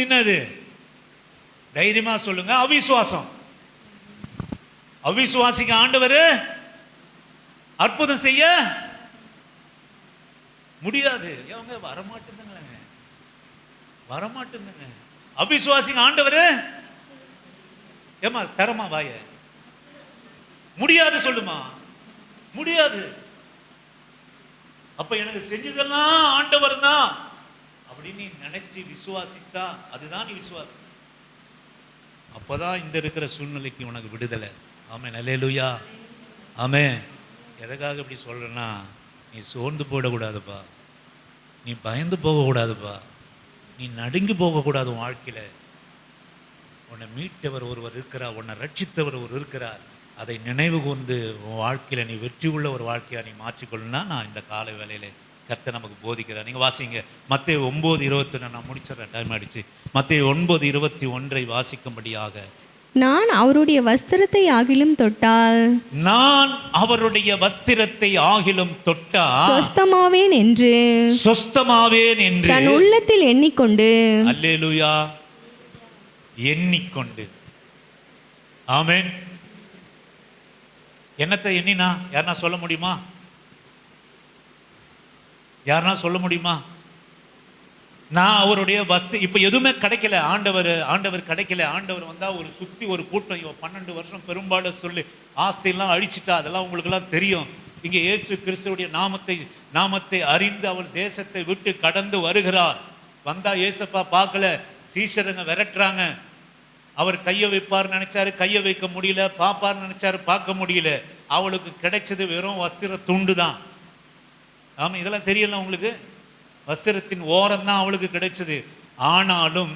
என்னது? தைரியமா சொல்லுங்க, அவிசுவாசம். அவிசுவாசிக்கு ஆண்டவர் அற்புதம் செய்ய முடியாது. அவங்க வரமாட்டேங்க. அவிசுவாசிக்கு ஆண்டவர் ஏமா தரமா வாய முடியாது சொல்லுமா, முடியாது. அப்ப எனக்கு செஞ்சதெல்லாம் ஆண்டவர் தான் அப்படின்னு நினைச்சு விசுவாசித்தா அதுதான் நீ விசுவாசி. அப்பதான் இந்த இருக்கிற சூழ்நிலைக்கு உனக்கு விடுதலை. ஆமென், அல்லேலூயா. ஆமென். எதுக்காக இப்படி சொல்றேன்னா, நீ சோர்ந்து போடக்கூடாதுப்பா, நீ பயந்து போகக்கூடாதுப்பா, நீ நடுங்கி போகக்கூடாது. உன் வாழ்க்கையில உன்னை மீட்டவர் ஒருவர் இருக்கிறார், உன்னை ரட்சித்தவர் ஒருவர் இருக்கிறார். அதை நினைவு கூர்ந்து உன் வாழ்க்கையில நீ வெற்றி உள்ள ஒரு வாழ்க்கையா நீ மாற்றிக்கொள்ளணும்னா, நான் இந்த காலை வேளையில கர்த்தர் நமக்கு போதிக்கிறார். நீங்க வாசிங்க மத்தேயு 9:21. நான் முடிச்சிடறேன், டைம் ஆயிடுச்சு. மத்தேயு 9:21 வாசிக்கும்படியாக. நான் அவருடைய வஸ்திரத்தை ஆகிலும் தொட்டால், நான் அவருடைய வஸ்திரத்தை ஆகிலும் தொட்டால் சொஸ்தமாவேன் என்று தன் உள்ளத்தில் எண்ணிக்கொண்டு. அல்லேலூயா. எண்ணிக்கொண்டு. ஆமென். என்னத்தை எண்ணினா? யாருன்னா சொல்ல முடியுமா? நான் அவருடைய இப்ப எதுவுமே கிடைக்கல, ஆண்டவர் கிடைக்கல. ஆண்டவர் வந்தா ஒரு சுத்தி ஒரு கூட்டம் 12 வருஷம் பெரும்பாடு சொல்லி ஆஸ்தியெல்லாம் அழிச்சிட்டா, அதெல்லாம் உங்களுக்கு எல்லாம் தெரியும். இங்கே இயேசு கிறிஸ்துவுடைய நாமத்தை அறிந்து அவள் தேசத்தை விட்டு கடந்து வருகிறார். வந்தா ஏசப்பா பார்க்கல, சீஷருங்க விரட்டுறாங்க. அவர் கையை வைப்பார் நினைச்சாரு, கையை வைக்க முடியல. பாப்பார் நினைச்சாரு, பார்க்க முடியல. அவளுக்கு கிடைச்சது வெறும் வஸ்திர துண்டு தான். ஆமா, இதெல்லாம் தெரியல உங்களுக்கு. வஸ்திரத்தின் ஓரம் தான் அவளுக்கு கிடைச்சது. ஆனாலும்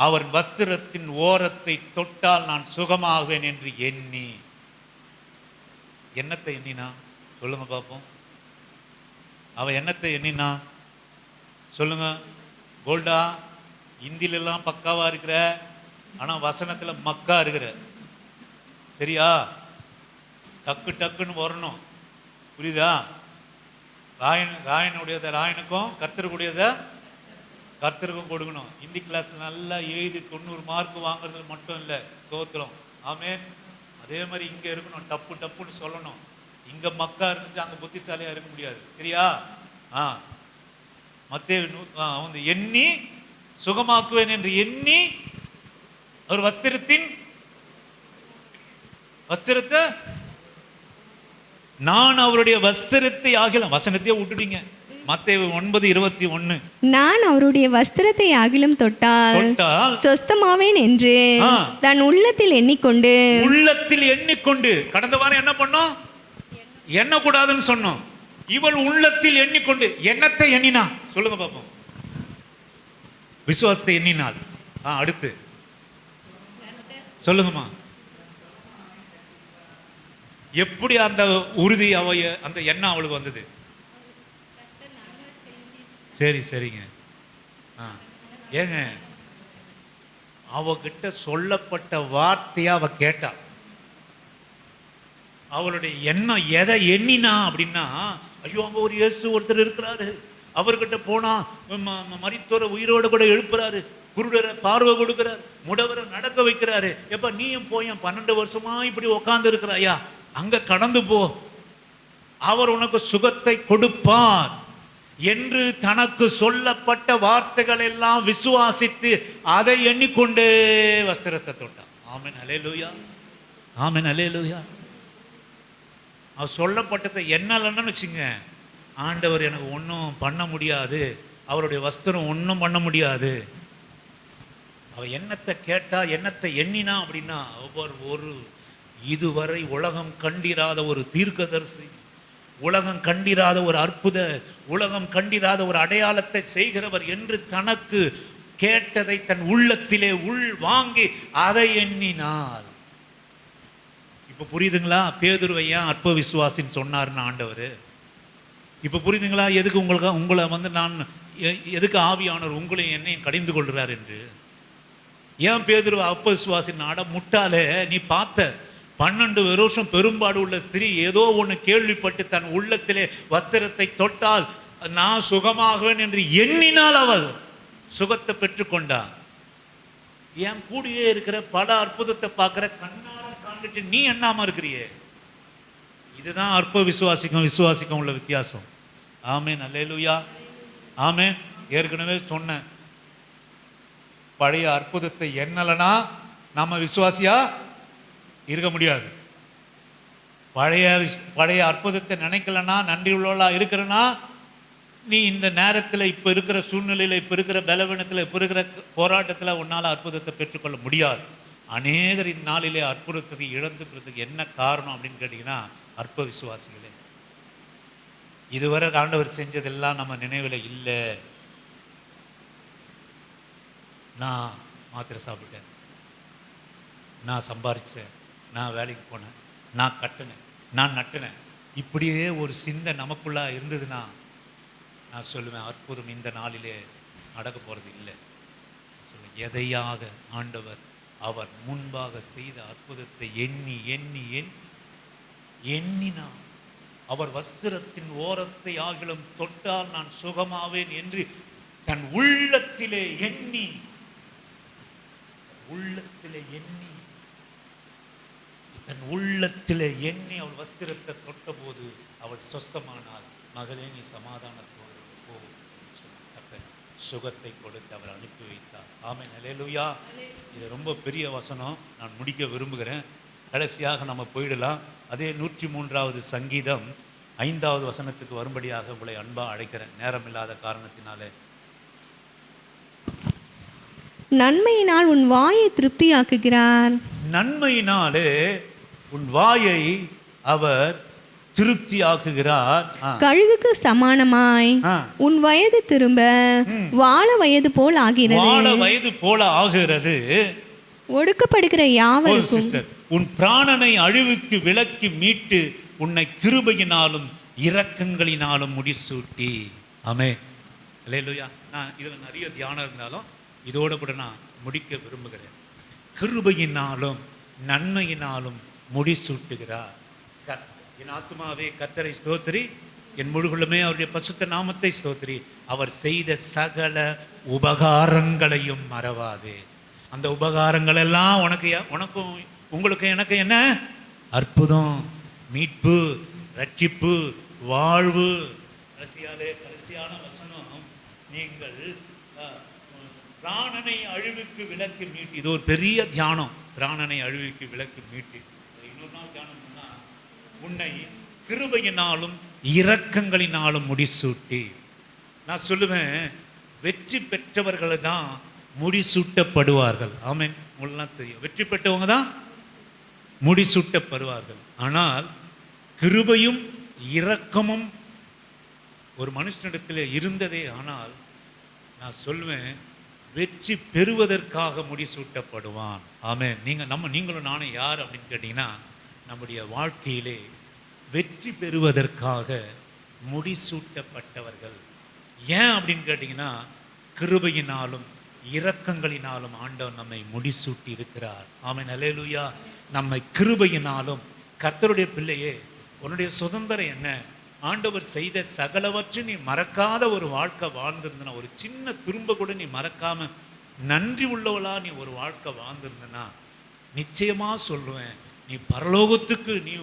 அவர் வஸ்திரத்தின் ஓரத்தை தொட்டால் நான் சுகமாகுவேன் என்று எண்ணி. என்னத்தை எண்ணினா சொல்லுங்க பார்ப்போம். அவ என்னத்தை எண்ணினா சொல்லுங்க. கோல்டா, இந்திலெல்லாம் பக்காவா இருக்கிற, ஆனா வசனத்துல மக்கா இருக்கிற. சரியா? டக்கு டக்குன்னு வரணும். புரியுதா? ராயனுடையதை ராயனுக்கும், கர்த்தருக்குடையதை கர்த்தருக்கும் கொடுக்கணும். ஹிந்தி கிளாஸ் நல்லா எழுதி 90 மார்க் வாங்குறது மட்டும் இல்லை, சோத்திரம். ஆமென். அதே மாதிரி இங்க இருக்கணும், டப்பு டப்புன்னு சொல்லணும். இங்க மக்கா இருந்துட்டு அங்க புத்திசாலியா இருக்க முடியாது. சரியா? மத்தேயு எண்ணி சுகமாக்குவேன் என்று எண்ணி அவர் வஸ்திரத்தை நான் அவருடைய வஸ்திரத்தை ஆகிலும், வசனத்தையே விட்டுட்டீங்க. மத்தேயு 9:21 நான் அவருடைய வஸ்திரத்தை ஆகிலும் தொட்டால் சொஸ்தமாவேன் என்று தன் உள்ளத்தில் எண்ணிக்கொண்டு கடந்த வாரம் என்ன பண்ணோம்? எண்ணக்கூடாதுன்னு சொன்னோம். இவள் உள்ளத்தில் எண்ணிக்கொண்டு, எண்ணத்தை எண்ணினா, சொல்லுங்க பாப்போம். விசுவாசத்தை எண்ணினாள். அடுத்து சொல்லுங்கம்மா. எப்படி அந்த உறுதி அந்த எண்ணம் அவளுக்கு வந்தது? சரிங்க. ஏங்க, அவகிட்ட சொல்லப்பட்ட வார்த்தையா அவ கேட்டா. அவளுடைய எண்ணம் எதை எண்ணினா அப்படின்னா, ஐயோ அங்க ஒரு இயேசு ஒருத்தர் இருக்கிறாரு, அவர்கிட்ட போனா மரித்தோரை உயிரோடு கூட எழுப்புறாரு, குருடரை பார்வை கொடுக்கிறார், முடவரை நடக்க வைக்கிறாரு. எப்ப நீயும் போய் 12 வருஷமா இப்படி உட்கார்ந்து இருக்கிறாயா, அங்க கடந்து போ, அவர் உனக்கு சுகத்தை கொடுப்பார் என்று தனக்கு சொல்லப்பட்ட வார்த்தைகள் எல்லாம் விசுவாசித்து அதை எண்ணிக்கொண்டே வஸ்திரத்தை தொட்டான். ஆமென், அல்லேலூயா, ஆமென், அல்லேலூயா. அவர் சொல்லப்பட்டதை எண்ணலன்னு வச்சுங்க, ஆண்டவர் எனக்கு ஒன்றும் பண்ண முடியாது, அவருடைய வஸ்திரம் ஒன்றும் பண்ண முடியாது. அவ எண்ணத்தை கேட்டா, எண்ணத்தை எண்ணினா அப்படின்னா, ஒரு இதுவரை உலகம் கண்டிராத ஒரு தீர்க்கதரிசி, உலகம் கண்டிராத ஒரு அற்புத, உலகம் கண்டிராத ஒரு அடையாளத்தை செய்கிறவர் என்று தனக்கு கேட்டதை தன் உள்ளத்திலே உள் வாங்கி அதை எண்ணினாள். இப்ப புரியுதுங்களா? பேதுருவை ஏன் அற்ப விசுவாசின்னு சொன்னார்னு ஆண்டவர்? இப்ப புரியுதுங்களா எதுக்கு உங்களை நான் எதுக்கு ஆவியானவர் உங்களையும் என்னையும் கடிந்து கொள்கிறார் என்று? ஏன் பேதுருவை அற்ப விசுவாசின் ஆட முட்டாளே, நீ பார்த்த 12 வருஷம் பெரும்பாடு உள்ள ஸ்திரீ ஏதோ ஒன்று கேள்விப்பட்டு தன் உள்ளத்திலே வஸ்திரத்தை தொட்டால் நான் சுகமாகுவேன் என்று எண்ணினால் அவள் சுகத்தை பெற்றுக்கொண்டாள். ஏன் கூடியே இருக்கிற பல அற்புதத்தை பார்க்கிற கண்ணால காண்பிட்டு நீ எண்ணாம இருக்கிறியே? இதுதான் அற்ப விசுவாசிக்கும் உள்ள வித்தியாசம். ஆமென், அல்லேலூயா, ஆமென். ஏற்கனவே சொன்னேன், பழைய அற்புதத்தை எண்ணலனா நம்ம விசுவாசியா இருக்க முடியாது. பழைய அற்புதத்தை நினைக்கலன்னா, நன்றி உள்ளவளா இருக்கிறனா, நீ இந்த நேரத்தில் இப்போ இருக்கிற சூழ்நிலையில், இப்போ இருக்கிற பலவீனத்தில், இப்போ இருக்கிற போராட்டத்தில் உன்னால் அற்புதத்தை பெற்றுக்கொள்ள முடியாது. அநேகர் இந்நாளிலே அற்புதத்தை இழந்துக்கிறதுக்கு என்ன காரணம் அப்படின்னு கேட்டிங்கன்னா, அற்ப விசுவாசிகளே. இதுவரை ஆண்டவர் செஞ்சதெல்லாம் நம்ம நினைவில் இல்லை. நான் மாத்திரை சாப்பிட்டேன், நான் சம்பாதிச்சேன், நான் வேலைக்கு போனேன், நான் கட்டினேன், நான் நட்டினேன், இப்படியே ஒரு சிந்தை நமக்குள்ளா இருந்ததுன்னா நான் சொல்லுவேன், அற்புதம் இந்த நாளிலே நடக்க போகிறது இல்லை. சொல்லுவேன், எதையாக ஆண்டவர் அவர் முன்பாக செய்த அற்புதத்தை எண்ணி எண்ணி எண்ணினான். அவர் வஸ்திரத்தின் ஓரத்தை ஆகிலும் தொட்டால் நான் சுகமாவேன் என்று தன் உள்ளத்திலே எண்ணி தன் உள்ளத்திலே எண்ணி அவள் வஸ்திரத்தை தொட்ட போது அவள் சொஸ்தமானாள். மகளே, நீ சமாதானத்தோடு போ, சுகத்தை கொடுத்து அவர் அனுப்பி வைத்தார். ஆமென், அல்லேலூயா. இது ரொம்ப பெரிய வசனம், நான் முடிக்க விரும்புகிறேன். கடைசியாக நம்ம போயிடலாம். அதே 103வது சங்கீதம் 5வது வசனத்துக்கு வரும்படியாக உங்களை அன்பா அழைக்கிறேன், நேரம் இல்லாத காரணத்தினாலே. நன்மையினால் உன் வாயை திருப்தியாக்குகிறார். நன்மையினாலே உன் வாயை அவர் திருப்தியாக்குகிறார். கழுகுக்கு சமானமாய் உன் வயது திரும்ப வாழ வயது போல் ஆகிறது. ஒடுக்கப்படுகிற யாவருக்கும் உன் பிராணனை அழிவுக்கு விலக்கி மீட்டு உன்னை கிருபையினாலும் இரக்கங்களினாலும் முடிசூட்டி. ஆமென், அல்லேலூயா. நான் இதுல நிறைய தியானம் இருந்தாலும் இதோட கூட நான் முடிக்க விரும்புகிறேன். கிருபையினாலும் நன்மையினாலும் முடிசூட்டுகிறார். என் ஆத்துமாவே கர்த்தரை ஸ்தோத்திரி, என் முழுகுள்ளமே அவருடைய பசுத்த நாமத்தை ஸ்தோத்திரி. அவர் செய்த சகல உபகாரங்களையும் மறவாதே. அந்த உபகாரங்கள் எல்லாம் உனக்கும் உங்களுக்கு எனக்கு என்ன? அற்புதம், மீட்பு, ரட்சிப்பு, வாழ்வு. கடைசியான வசனம், நீங்கள் பிராணனை அழிவுக்கு விலக்கி மீட்டு. இது ஒரு பெரிய தியானம். பிராணனை அழிவுக்கு விலக்கி மீட்டு. இன்னொரு நாள் தியானம் பண்ணா, உன்னை கிருபையினாலும் இரக்கங்களினாலும் முடிசூட்டி. நான் சொல்லுவேன், வெற்றி பெற்றவர்கள் தான் முடிசூட்டப்படுவார்கள். ஆமென். உங்களுக்குலாம் தெரியும், வெற்றி பெற்றவங்க தான் முடிசூட்டப்படுவார்கள். ஆனால் கிருபையும் இரக்கமும் ஒரு மனுஷனிடத்தில் இருந்ததே ஆனால் நான் சொல்வேன், வெற்றி பெறுவதற்காக முடிசூட்டப்படுவான். ஆமென். நீங்களும் நானும் யார் அப்படின்னு கேட்டிங்கன்னா, நம்முடைய வாழ்க்கையிலே வெற்றி பெறுவதற்காக முடிசூட்டப்பட்டவர்கள். ஏன் அப்படின்னு கேட்டிங்கன்னா, கிருபையினாலும் இரக்கங்களினாலும் ஆண்டவர் நம்மை முடிசூட்டி இருக்கிறார். ஆமென். அல்லேலூயா. நம்மை கிருபையினாலும், கர்த்தருடைய பிள்ளையே, உன்னுடைய சுதந்திரம் என்ன? ஆண்டவர் செய்த சகலவற்றையும் நீ மறக்காத ஒரு வாழ்க்கை வாழ்ந்திருந்தனா, ஒரு சின்ன துரும்ப கூட நீ மறக்காம நன்றி உள்ளவளா நீ ஒரு வாழ்க்கை வாழ்ந்திருந்தனா, நிச்சயமா சொல்லுவேன், நீ பரலோகத்துக்கு நீ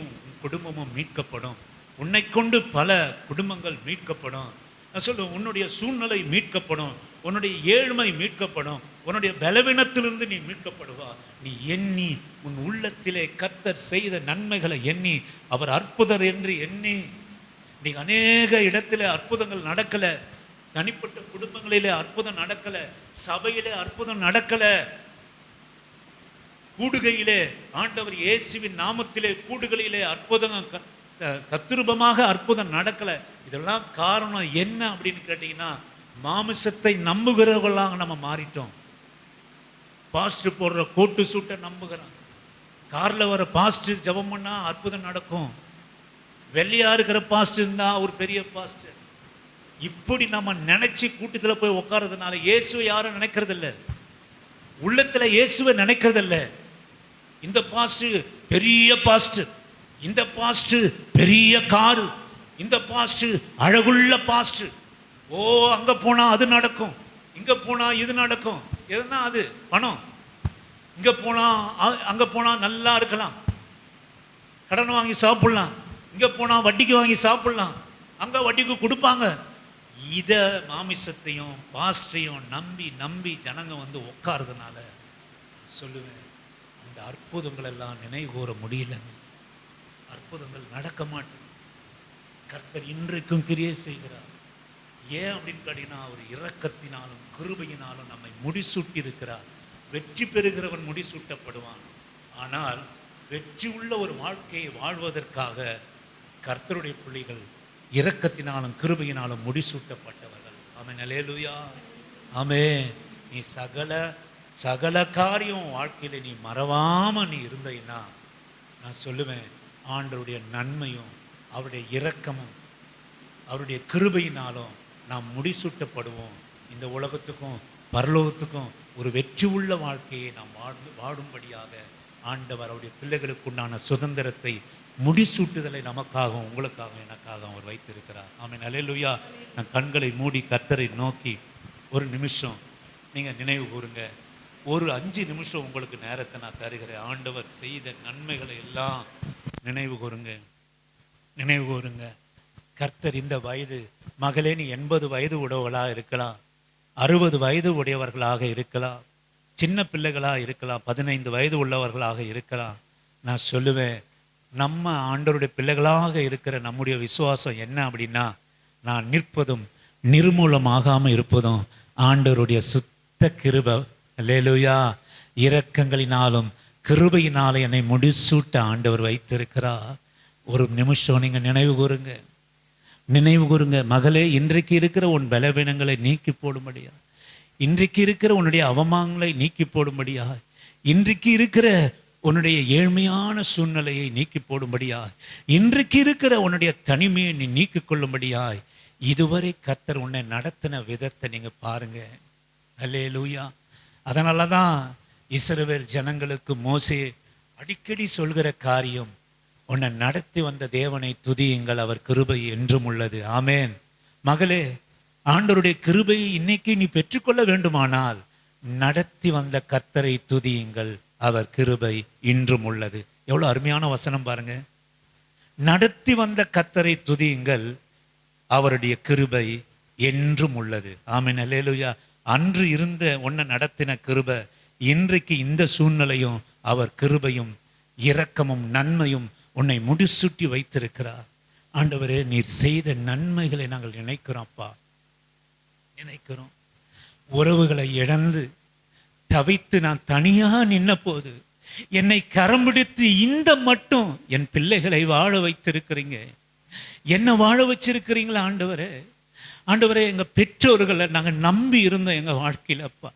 குடும்பமும் மீட்கப்படும். உன்னை கொண்டு பல குடும்பங்கள் மீட்கப்படும். நான் சொல்லுவேன், உன்னுடைய சூழ்நிலை மீட்கப்படும், உன்னுடைய ஏழ்மை மீட்கப்படும், உன்னுடைய பலவீனத்திலிருந்து நீ மீட்கப்படுவா. நீ எண்ணி உன் உள்ளத்திலே கர்த்தர் செய்த நன்மைகளை எண்ணி, அவர் அற்புதர் என்று எண்ணி. நீ அநேக இடத்துல அற்புதங்கள் நடக்கல, தனிப்பட்ட குடும்பங்களிலே அற்புதம் நடக்கல, சபையிலே அற்புதம் நடக்கல, கூடுகையிலே ஆண்டவர் இயேசுவின் நாமத்திலே கூடுகளிலே அற்புதம் தத்ரூபமாக அற்புதம் நடக்கல. இதெல்லாம் காரணம் என்ன அப்படின்னு கேட்டீங்கன்னா, மாமிசத்தை நம்புகிறவர்களாக நம்ம மாறிட்டோம். பாஸ்டர் போடுற கோட்டு சூட்டை நம்புகிறான். காரில் வர பாஸ்டர் ஜெபம் பண்ணா அற்புதம் நடக்கும். வெள்ளையா இருக்கிற பாஸ்டர் இருந்தா ஒரு பெரிய பாஸ்டர். இப்படி நம்ம நினைச்சு கூட்டத்தில் போய் உட்கார்றதுனால இயேசுவை யாரும் நினைக்கிறது இல்லை, உள்ளத்துல இயேசுவை நினைக்கிறது இல்லை. இந்த பாஸ்டர் பெரிய பாஸ்டர், இந்த பாஸ்டர் பெரிய காரு, இந்த பாஸ்டர் அழகுள்ள பாஸ்டர். ஓ, அங்க போனா அது நடக்கும், இங்க போனா இது நடக்கும். எதுனா அது பணம். இங்க போனா அங்க போனா நல்லா இருக்கலாம், கடன் வாங்கி சாப்பிடலாம். இங்க போனா வட்டிக்கு வாங்கி சாப்பிடலாம், அங்க வட்டிக்கு கொடுப்பாங்க. இத மாமிசத்தையும் பாஸ்டரையும் நம்பி நம்பி ஜனங்க வந்து உட்கார்றதுனால சொல்லுவேன், அந்த அற்புதங்கள் எல்லாம் நினைவு கூற முடியலங்க. அற்புதங்கள் நடக்க மாட்டேன். கர்த்தர் இன்றைக்கும் கிரியை செய்கிறார். ஏன் அப்படின்னு கேட்டீங்கன்னா, அவர் இரக்கத்தினாலும் கிருபையினாலும் நம்மை முடிசூட்டி இருக்கிறார். வெற்றி பெறுகிறவன் முடிசூட்டப்படுவான். ஆனால் வெற்றி உள்ள ஒரு வாழ்க்கையை வாழ்வதற்காக கர்த்தருடைய பிள்ளைகள் இரக்கத்தினாலும் கிருபையினாலும் முடிசூட்டப்பட்டவர்கள். ஆமென். அல்லேலூயா. ஆமென். நீ சகல காரியம் வாழ்க்கையில நீ மறவாம நீ இருந்தீன்னா, நான் சொல்லுவேன், ஆண்டவருடைய நன்மையும் அவருடைய இரக்கமும் அவருடைய கிருபையினாலும் நாம் முடிசூட்டப்படுவோம். இந்த உலகத்துக்கும் பரலோகத்துக்கும் ஒரு வெற்றி உள்ள வாழ்க்கையை நாம் வாடும்படியாக ஆண்டவர் அவருடைய பிள்ளைகளுக்கு உண்டான சுதந்திரத்தை முடிசூட்டுதலை நமக்காகவும் உங்களுக்காகவும் எனக்காகவும் அவர் வைத்திருக்கிறார். ஆமென். அல்லேலூயா. நான் கண்களை மூடி கர்த்தரை நோக்கி ஒரு நிமிஷம் நீங்கள் நினைவு கூறுங்க. ஒரு 5 நிமிஷம் உங்களுக்கு நேரத்தை நான் தருகிறேன். ஆண்டவர் செய்த நன்மைகளை எல்லாம் நினைவு கூறுங்க. கர்த்தர் இந்த வயது மகளே, நீ 80 வயது உடையவர்களாக இருக்கலாம், 60 வயது உடையவர்களாக இருக்கலாம், சின்ன பிள்ளைகளாக இருக்கலாம், 15 வயது உள்ளவர்களாக இருக்கலாம். நான் சொல்லுவேன், நம்ம ஆண்டவருடைய பிள்ளைகளாக இருக்கிற நம்முடைய விசுவாசம் என்ன அப்படின்னா, நான் நிற்பதும் நிர்மூலமாகாமல் இருப்பதும் ஆண்டவருடைய சுத்த கிருபை. அல்லேலூயா. இரக்கங்களினாலும் கிருபையினாலும் என்னை முடிசூட்ட ஆண்டவர் வைத்திருக்கிறார். ஒரு நிமிஷம் நீங்கள் நினைவு கூறுங்க. மகளே, இன்றைக்கு இருக்கிற உன் பலவீனங்களை நீக்கி போடும்படியா, இன்றைக்கு இருக்கிற உன்னுடைய அவமானங்களை நீக்கி போடும்படியா, இன்றைக்கு இருக்கிற உன்னுடைய ஏழ்மையான சூழ்நிலையை நீக்கி போடும்படியாய், இன்றைக்கு இருக்கிற உன்னுடைய தனிமையை நீ நீக்கிக் கொள்ளும்படியாய் இதுவரை கர்த்தர் உன்னை நடத்தின விதத்தை நீங்க பாருங்க. அல்லேலூயா. அதனால தான் இஸ்ரவேல் ஜனங்களுக்கு மோசே அடிக்கடி சொல்கிற காரியம், உன்னை நடத்தி வந்த தேவனை துதியுங்கள், அவர் கிருபை என்றும் உள்ளது. ஆமேன். மகளே, ஆண்டவருடைய கிருபையை இன்னைக்கு நீ பெற்றுக்கொள்ள வேண்டுமானால் நடத்தி வந்த கர்த்தரை துதியுங்கள், அவர் கிருபை இன்றும் உள்ளது. எவ்வளவு அருமையான வசனம் பாருங்க. நடத்தி வந்த கர்த்தரை துதியுங்கள், அவருடைய கிருபை என்றும் உள்ளது. ஆமென். அல்லேலூயா. அன்று இருந்த உன்னை நடத்தின கிருபை இன்றைக்கு இந்த சூழ்நிலையும் அவர் கிருபையும் இரக்கமும் நன்மையும் உன்னை முடிசூட்டி வைத்திருக்கிறார். ஆண்டவரே, நீர் செய்த நன்மைகளை நாங்கள் நினைக்கிறோம் அப்பா, நினைக்கிறோம். உறவுகளை இழந்து தவித்து நான் தனியா நின்ன போது என்னை கரம் பிடித்து இந்த மட்டும் என் பிள்ளைகளை வாழ வைத்திருக்கிறீங்க, என்ன வாழ வச்சிருக்கிறீங்களா ஆண்டவரே. ஆண்டவரே, எங்க பெற்றோர்களை நாங்கள் நம்பி இருந்தோம் எங்க வாழ்க்கையில் அப்பா.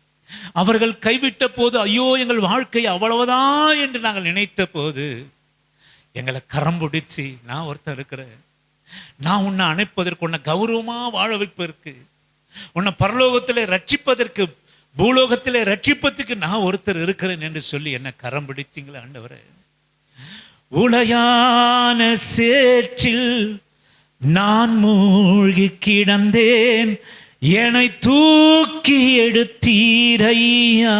அவர்கள் கைவிட்ட போது ஐயோ எங்கள் வாழ்க்கை அவ்வளவுதான் என்று நாங்கள் நினைத்த போது எங்களை கரம் பிடிச்சி, நான் ஒருத்தர் இருக்கிறேன், நான் உன்னை அணைப்பதற்கு, உன்னை கௌரவமா வாழ வைப்பதற்கு, உன்னை பரலோகத்தில் ரட்சிப்பதற்கு, பூலோகத்தில் ரட்சிப்பதற்கு நான் ஒருத்தர் இருக்கிறேன் என்று சொல்லி என்னை கரம் பிடிச்சிங்களா ஆண்டவரே. உளையான சேற்றில் நான் மூழ்கி கிடந்தேன், என்னை தூக்கி எடுத்தீரையா.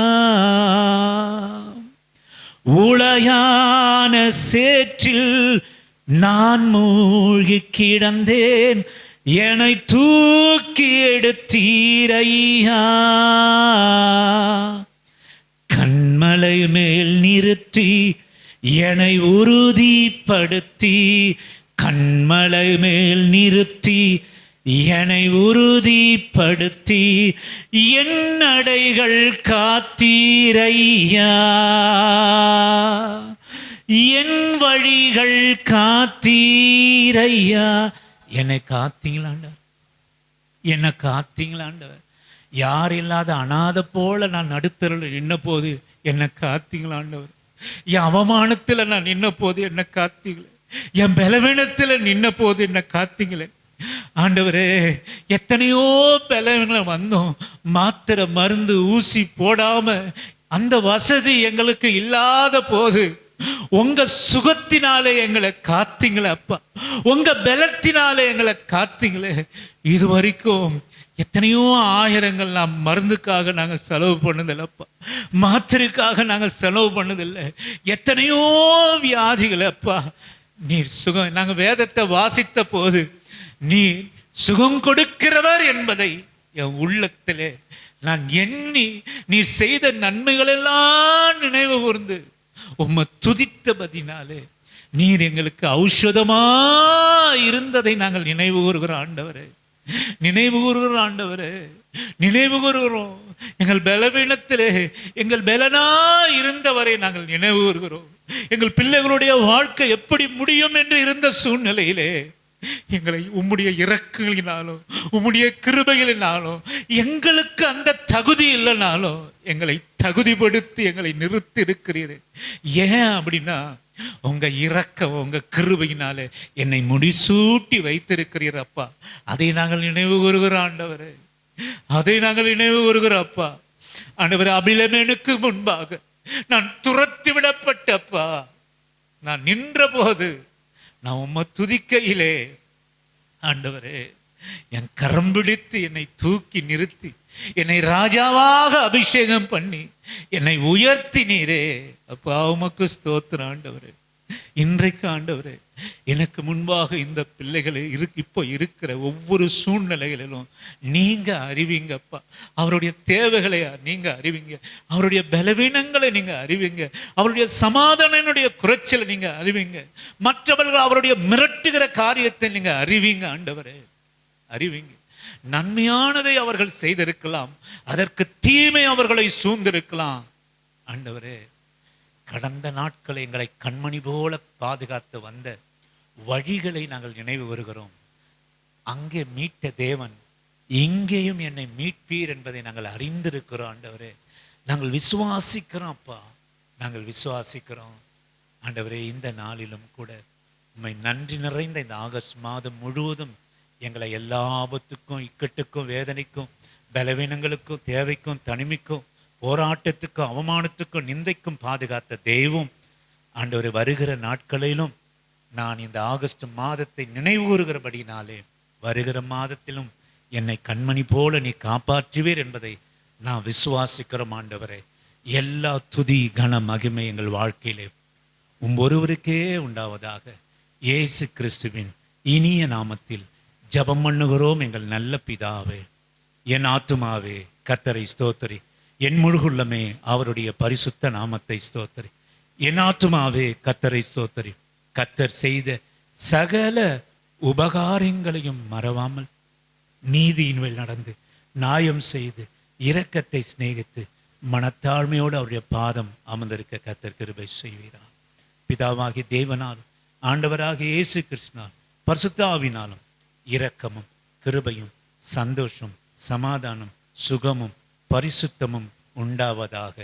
உளையான சேற்றில் நான் மூழ்கி கிடந்தேன், என்னை தூக்கி எடுத்தீரையா. கண்மலை மேல் நிறுத்தி என்னை உறுதிப்படுத்தி, கண்மலை மேல் நிறுத்தி என்னை உறுதிப்படுத்தி என் நடைகள் காத்தீரையா, என் வழிகள் காத்தீரையா. என்னை காத்தீங்களாண்டவர், என்னை காத்தீங்களாண்டவர். யார் இல்லாத அனாதை போல நான் நடுத்தருள் நின்ன போது என்னை காத்தீங்களாண்டவர். என் அவமானத்தில் நான் நின்ன போது என்னை காத்தீங்களே, என் பலவீனத்தில் நின்ன போது என்னை காத்தீங்களே ஆண்டவரே. எத்தனையோ பலவீனங்களை வந்தோம், மாத்திரை மருந்து ஊசி போடாம அந்த வசதி எங்களுக்கு இல்லாத போது உங்க சுகத்தினாலே எங்களை காத்தீங்களே அப்பா, உங்க பலத்தினாலே எங்களை காத்தீங்களே. இது வரைக்கும் எத்தனையோ ஆயிரங்கள் நாம் மருந்துக்காக நாங்கள் செலவு பண்ணதில்லப்பா, மாத்திரைக்காக நாங்கள் செலவு பண்ணதில்லை. எத்தனையோ வியாதிகள் அப்பா நீர் சுகம். நாங்கள் வேதத்தை வாசித்த போது நீர் சுகம் கொடுக்கிறவர் என்பதை என் உள்ளத்திலே நான் எண்ணி நீர் செய்த நன்மைகள் எல்லாம் நினைவு கூர்ந்து உம்மை துதித்தபதினாலே நீர் எங்களுக்கு ஔஷதமா இருந்ததை நாங்கள் நினைவு கூறுகிறோம் ஆண்டவரே, நினைவு கூறுகிறோம் ஆண்டவரே, நினைவு கூறுகிறோம். எங்கள் பலவீனத்திலே எங்கள் பலனா இருந்தவரை நாங்கள் நினைவு கூறுகிறோம். எங்கள் பிள்ளைகளுடைய வாழ்க்கை எப்படி முடியும் என்று இருந்த சூழ்நிலையிலே எங்களை உம்முடைய இரக்கங்களினாலும் உம்முடைய கிருபைகளினாலும், எங்களுக்கு அந்த தகுதி இல்லைனாலும் எங்களை தகுதிப்படுத்தி எங்களை நிறுத்தி இருக்கிறீரே. ஏன் அப்படின்னா உங்க இரக்கம் உங்க கிருபையினாலே என்னை முடிசூட்டி வைத்திருக்கிறீர் அப்பா. அதை நாங்கள் நினைவு கூறுகிறோம் ஆண்டவரே, அதை நாங்கள் நினைவு கூறுகிறோம் அப்பா. ஆண்டவரே, அபிலமேனுக்கு முன்பாக நான் துரத்தி விடப்பட்டப்பா, நான் நின்ற போது நான் உம்மை துதிக்கையிலே ஆண்டவரே என் கரம் பிடித்து என்னை தூக்கி நிறுத்தி என்னை ராஜாவாக அபிஷேகம் பண்ணி என்னை உயர்த்தினீரே அப்பா, உமக்கு ஸ்தோத்திரம் ஆண்டவரே. இன்றைக்கு ஆண்டவரே, எனக்கு முன்பாக இந்த பிள்ளைகளை இப்போ இருக்கிற ஒவ்வொரு சூழ்நிலைகளிலும் நீங்க அறிவிங்கப்பா. அவருடைய தேவைகளை நீங்க அறிவிங்க, அவருடைய பலவீனங்களை நீங்க அறிவிங்க, அவருடைய சமாதானனுடைய குறைச்சலை நீங்க அறிவிங்க, மற்றவர்கள் அவருடைய மிரட்டுகிற காரியத்தை நீங்க அறிவிங்க ஆண்டவரே, அறிவிங்க. நன்மையானதை அவர்கள் செய்திருக்கலாம், அதற்கு தீமை அவர்களை சூழ்ந்திருக்கலாம் ஆண்டவரே. கடந்த நாட்களை எங்களை கண்மணி போல பாதுகாத்து வந்த வழிகளை நாங்கள் நினைவு வருகிறோம். அங்கே மீட்ட தேவன் இங்கேயும் என்னை மீட்பீர் என்பதை நாங்கள் அறிந்திருக்கிறோம் ஆண்டவரே. நாங்கள் விசுவாசிக்கிறோம் அப்பா, நாங்கள் விசுவாசிக்கிறோம் ஆண்டவரே. இந்த நாளிலும் கூட உம்மை நன்றி நிறைந்த இந்த ஆகஸ்ட் மாதம் முழுவதும் எங்களை எல்லா ஆபத்துக்கும், இக்கட்டுக்கும், வேதனைக்கும், பலவீனங்களுக்கும், தேவைக்கும், தனிமைக்கும், போராட்டத்துக்கும் அவமானத்துக்கும் நிந்தைக்கும் பாதுகாத்த தெய்வம் ஆண்டவரை வருகிற நாட்களிலும் நான் இந்த ஆகஸ்ட் மாதத்தை நினைவுகூறுகிறபடினாலே வருகிற மாதத்திலும் என்னை கண்மணி போல நீ காப்பாற்றுவீர் என்பதை நான் விசுவாசிக்கிறோம் ஆண்டவரே. எல்லா துதி கன மகிமை எங்கள் வாழ்க்கையிலே ஒருவருக்கே உண்டாவதாக. இயேசு கிறிஸ்துவின் இனிய நாமத்தில் ஜெபம் பண்ணுகிறோம் எங்கள் நல்ல பிதாவே. என் ஆத்துமாவே கர்த்தரை ஸ்தோத்திரி, என் முழுகுள்ளமே அவருடைய பரிசுத்த நாமத்தை ஸ்தோத்திரி. என் ஆத்துமாவே கர்த்தரை ஸ்தோத்திரி, கர்த்தர் செய்த சகல உபகாரங்களையும் மறவாமல் நீதியின் வழி நடந்து நியாயம் செய்து இரக்கத்தை சிநேகித்து மனத்தாழ்மையோடு அவருடைய பாதம் அமர்ந்திருக்க கர்த்தர் கிருபை செய்வீரார். பிதாவாகி தேவனாலும் ஆண்டவராகிய இயேசு கிறிஸ்துவினால் பரிசுத்த ஆவினாலும் இரக்கமும் கிருபையும் சந்தோஷம் சமாதானம் சுகமும் பரிசுத்தமும் உண்டாவதாக.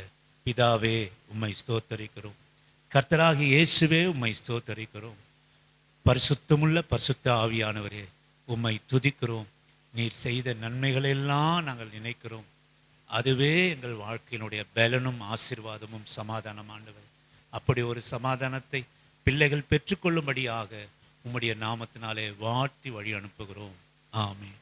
பிதாவே உம்மை ஸ்தோத்தரிக்கிறோம், கர்த்தராகிய இயேசுவே உம்மை ஸ்தோத்தரிக்கிறோம், பரிசுத்தமுள்ள பரிசுத்த ஆவியானவரே உம்மை துதிக்கிறோம். நீர் செய்த நன்மைகளெல்லாம் நாங்கள் நினைக்கிறோம். அதுவே எங்கள் வாழ்க்கையினுடைய பலனும் ஆசீர்வாதமும் சமாதானம் ஆண்டவர். அப்படி ஒரு சமாதானத்தை பிள்ளைகள் பெற்றுக்கொள்ளும்படியாக உம்முடைய நாமத்தினாலே வாழ்த்தி வழி அனுப்புகிறோம். ஆமென்.